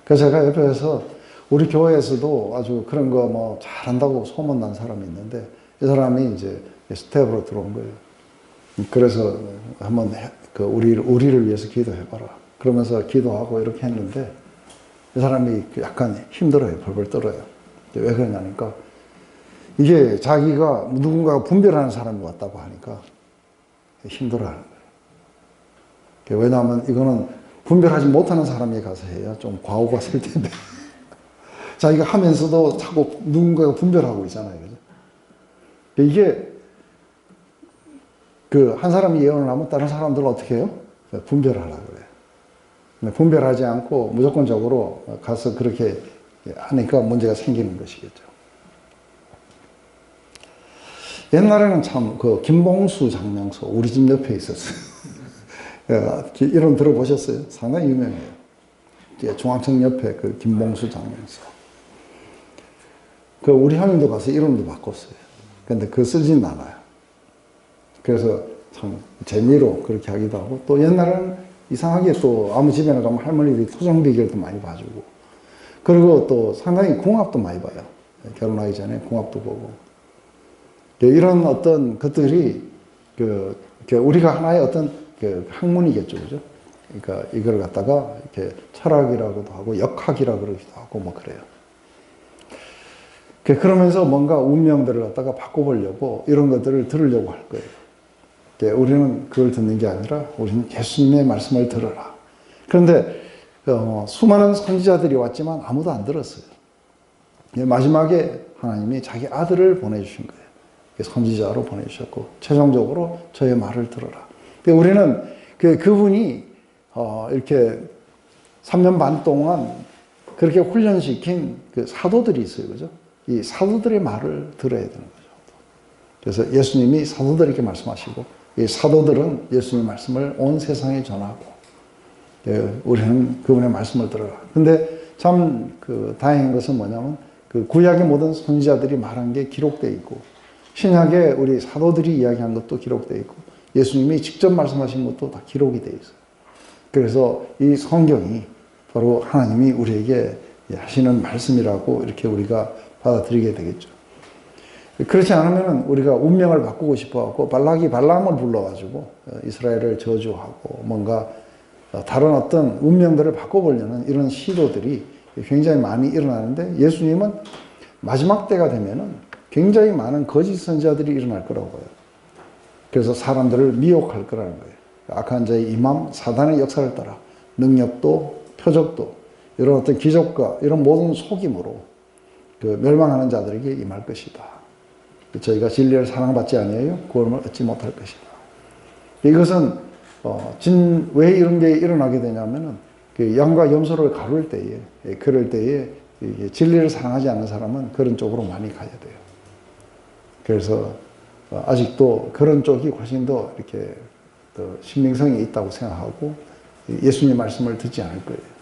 그래서 제가 옆에서 우리 교회에서도 아주 그런 거 잘한다고 소문난 사람이 있는데 이 사람이 이제 스텝으로 들어온 거예요. 그래서 한번 우리를 위해서 기도해봐라. 그러면서 기도하고 이렇게 했는데 이 사람이 약간 힘들어요. 벌벌 떨어요. 왜 그러냐니까 이게 자기가 누군가가 분별하는 사람이 왔다고 하니까 힘들어하는 거예요. 왜냐하면 이거는 분별하지 못하는 사람이 가서 해야 좀 과오가 쓸 텐데 자기가 하면서도 자꾸 누군가가 분별하고 있잖아요. 그죠? 이게 한 사람이 예언을 하면 다른 사람들은 어떻게 해요? 분별하려고 그래요. 근데 분별하지 않고 무조건적으로 가서 그렇게 하니까 문제가 생기는 것이겠죠. 옛날에는 참 김봉수 장명소 우리 집 옆에 있었어요. 이름 들어보셨어요? 상당히 유명해요. 중앙청 옆에 김봉수 장명소. 우리 형님도 가서 이름도 바꿨어요. 근데 쓰진 않아요. 그래서 참 재미로 그렇게 하기도 하고 또 옛날에는 이상하게 또 아무 집에나 가면 할머니들이 토종 비결도 많이 봐주고 그리고 또 상당히 궁합도 많이 봐요. 결혼하기 전에 궁합도 보고 이런 어떤 것들이 우리가 하나의 어떤 학문이겠죠, 그죠? 그러니까 이걸 갖다가 이렇게 철학이라고도 하고 역학이라고 그러기도 하고 뭐 그래요. 그러면서 뭔가 운명들을 갖다가 바꿔보려고 이런 것들을 들으려고 할 거예요. 우리는 그걸 듣는 게 아니라 우리는 예수님의 말씀을 들어라. 그런데 수많은 선지자들이 왔지만 아무도 안 들었어요. 마지막에 하나님이 자기 아들을 보내주신 거예요. 선지자로 보내주셨고 최종적으로 저의 말을 들어라. 우리는 그분이 이렇게 3년 반 동안 그렇게 훈련시킨 사도들이 있어요. 그죠? 이 사도들의 말을 들어야 되는 거죠. 그래서 예수님이 사도들에게 말씀하시고 이 사도들은 예수님의 말씀을 온 세상에 전하고 우리는 그분의 말씀을 들어라. 근데 참 다행인 것은 뭐냐면 구약의 모든 선지자들이 말한 게 기록되어 있고 신약에 우리 사도들이 이야기한 것도 기록되어 있고 예수님이 직접 말씀하신 것도 다 기록이 되어 있어요. 그래서 이 성경이 바로 하나님이 우리에게 하시는 말씀이라고 이렇게 우리가 받아들이게 되겠죠. 그렇지 않으면 우리가 운명을 바꾸고 싶어하고 발람을 불러가지고 이스라엘을 저주하고 뭔가 다른 어떤 운명들을 바꿔보려는 이런 시도들이 굉장히 많이 일어나는데 예수님은 마지막 때가 되면은 굉장히 많은 거짓 선지자들이 일어날 거라고 봐요. 그래서 사람들을 미혹할 거라는 거예요. 악한 자의 임함, 사단의 역사를 따라 능력도 표적도 이런 어떤 기적과 이런 모든 속임으로 멸망하는 자들에게 임할 것이다. 저희가 진리를 사랑받지 아니하여 구원을 얻지 못할 것이다. 이것은 왜 이런 게 일어나게 되냐면은 양과 염소를 가를 때에 그럴 때에 진리를 사랑하지 않는 사람은 그런 쪽으로 많이 가야 돼요. 그래서 아직도 그런 쪽이 훨씬 더 이렇게 더 신빙성이 있다고 생각하고 예수님 말씀을 듣지 않을 거예요.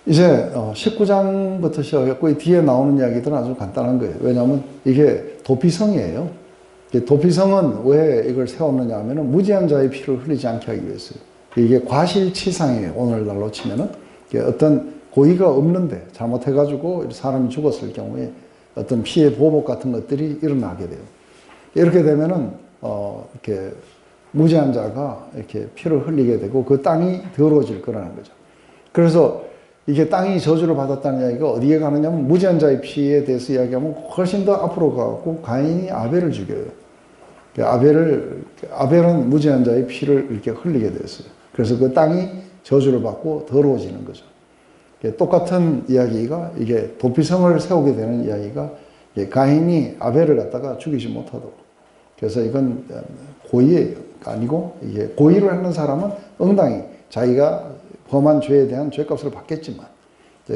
이제 19장부터 시작했고 이 뒤에 나오는 이야기들은 아주 간단한 거예요. 왜냐하면 이게 도피성이에요. 도피성은 왜 이걸 세웠느냐 하면은 무지한 자의 피를 흘리지 않게 하기 위해서요. 이게 과실치상이에요. 오늘날로 치면은 어떤 고의가 없는데 잘못해가지고 사람이 죽었을 경우에 어떤 피해 보복 같은 것들이 일어나게 돼요. 이렇게 되면은 이렇게 무지한 자가 이렇게 피를 흘리게 되고 그 땅이 더러워질 거라는 거죠. 그래서 이게 땅이 저주를 받았다는 이야기가 어디에 가느냐면 무지한 자의 피에 대해서 이야기하면 훨씬 더 앞으로 가고 가인이 아벨을 죽여요. 아벨은 무지한 자의 피를 이렇게 흘리게 됐어요. 그래서 그 땅이 저주를 받고 더러워지는 거죠. 똑같은 이야기가 이게 도피성을 세우게 되는 이야기가 가인이 아벨을 갖다가 죽이지 못하도록. 그래서 이건 고의가 아니고 이게 고의를 하는 사람은 응당히 자기가 범한 죄에 대한 죄값을 받겠지만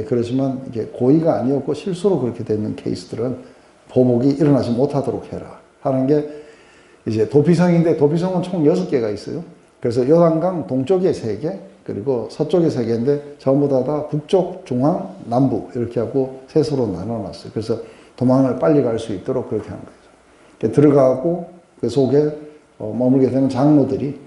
그렇지만 이게 고의가 아니었고 실수로 그렇게 되는 케이스들은 보복이 일어나지 못하도록 해라 하는 게 이제 도피성인데 도피성은 총 6개가 있어요. 그래서 요단강 동쪽에 3개 그리고 서쪽에 3개인데 전부 다 북쪽, 중앙, 남부 이렇게 하고 셋으로 나눠놨어요. 그래서 도망을 빨리 갈 수 있도록 그렇게 하는 거죠. 들어가고 그 속에 머물게 되는 장로들이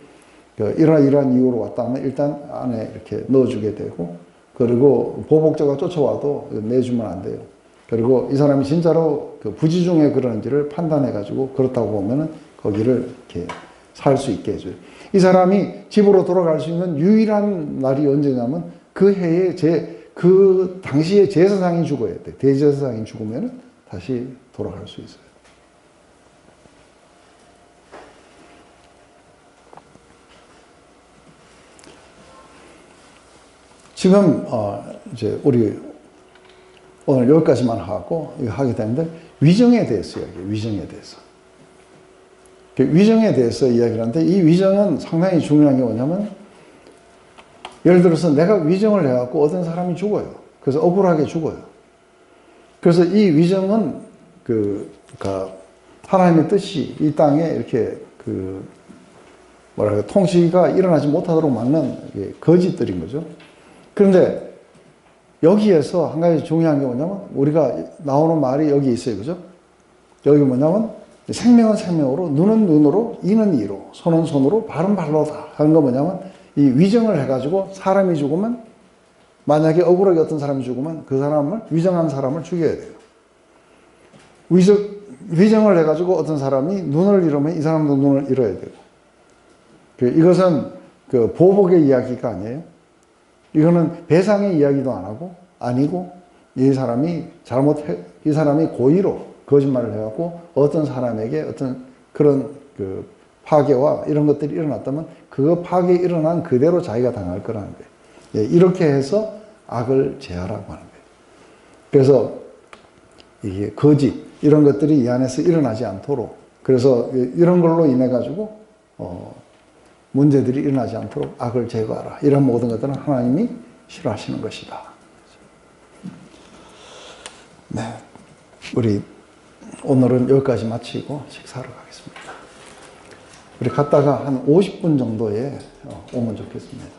이러한 이유로 왔다 하면 일단 안에 이렇게 넣어주게 되고, 그리고 보복자가 쫓아와도 내주면 안 돼요. 그리고 이 사람이 진짜로 그 부지 중에 그러는지를 판단해가지고 그렇다고 보면은 거기를 이렇게 살 수 있게 해줘요. 이 사람이 집으로 돌아갈 수 있는 유일한 날이 언제냐면 그 해에 그 당시에 제사장이 죽어야 돼. 대제사장이 죽으면 다시 돌아갈 수 있어요. 지금 이제 우리 오늘 여기까지만 하고 이거 하게 되는데, 위정에 대해서 이야기해요. 위정에 대해서. 위정에 대해서 이야기를 하는데, 이 위정은 상당히 중요한 게 뭐냐면, 예를 들어서 내가 위정을 해갖고 어떤 사람이 죽어요. 그래서 억울하게 죽어요. 그래서 이 위정은 그러니까 하나님의 뜻이 이 땅에 이렇게 통치가 일어나지 못하도록 막는 거짓들인 거죠. 그런데 여기에서 한 가지 중요한 게 뭐냐면, 우리가 나오는 말이 여기 있어요. 그죠? 여기 뭐냐면, 생명은 생명으로, 눈은 눈으로, 이는 이로, 손은 손으로, 발은 발로다 하는 거 뭐냐면, 이 위정을 해가지고 사람이 죽으면, 만약에 억울하게 어떤 사람이 죽으면 그 사람을, 위정한 사람을 죽여야 돼요. 위정을 해가지고 어떤 사람이 눈을 잃으면 이 사람도 눈을 잃어야 되고, 이것은 보복의 이야기가 아니에요. 이거는 배상의 이야기도 안 하고, 아니고, 이 사람이 고의로 거짓말을 해갖고 어떤 사람에게 어떤 그런 파괴와 이런 것들이 일어났다면 그 파괴 일어난 그대로 자기가 당할 거라는 거예요. 이렇게 해서 악을 제하라고 하는 거예요. 그래서 이게 거짓, 이런 것들이 이 안에서 일어나지 않도록, 그래서 이런 걸로 인해 가지고 문제들이 일어나지 않도록 악을 제거하라. 이런 모든 것들은 하나님이 싫어하시는 것이다. 네, 우리 오늘은 여기까지 마치고 식사하러 가겠습니다. 우리 갔다가 한 50분 정도에 오면 좋겠습니다.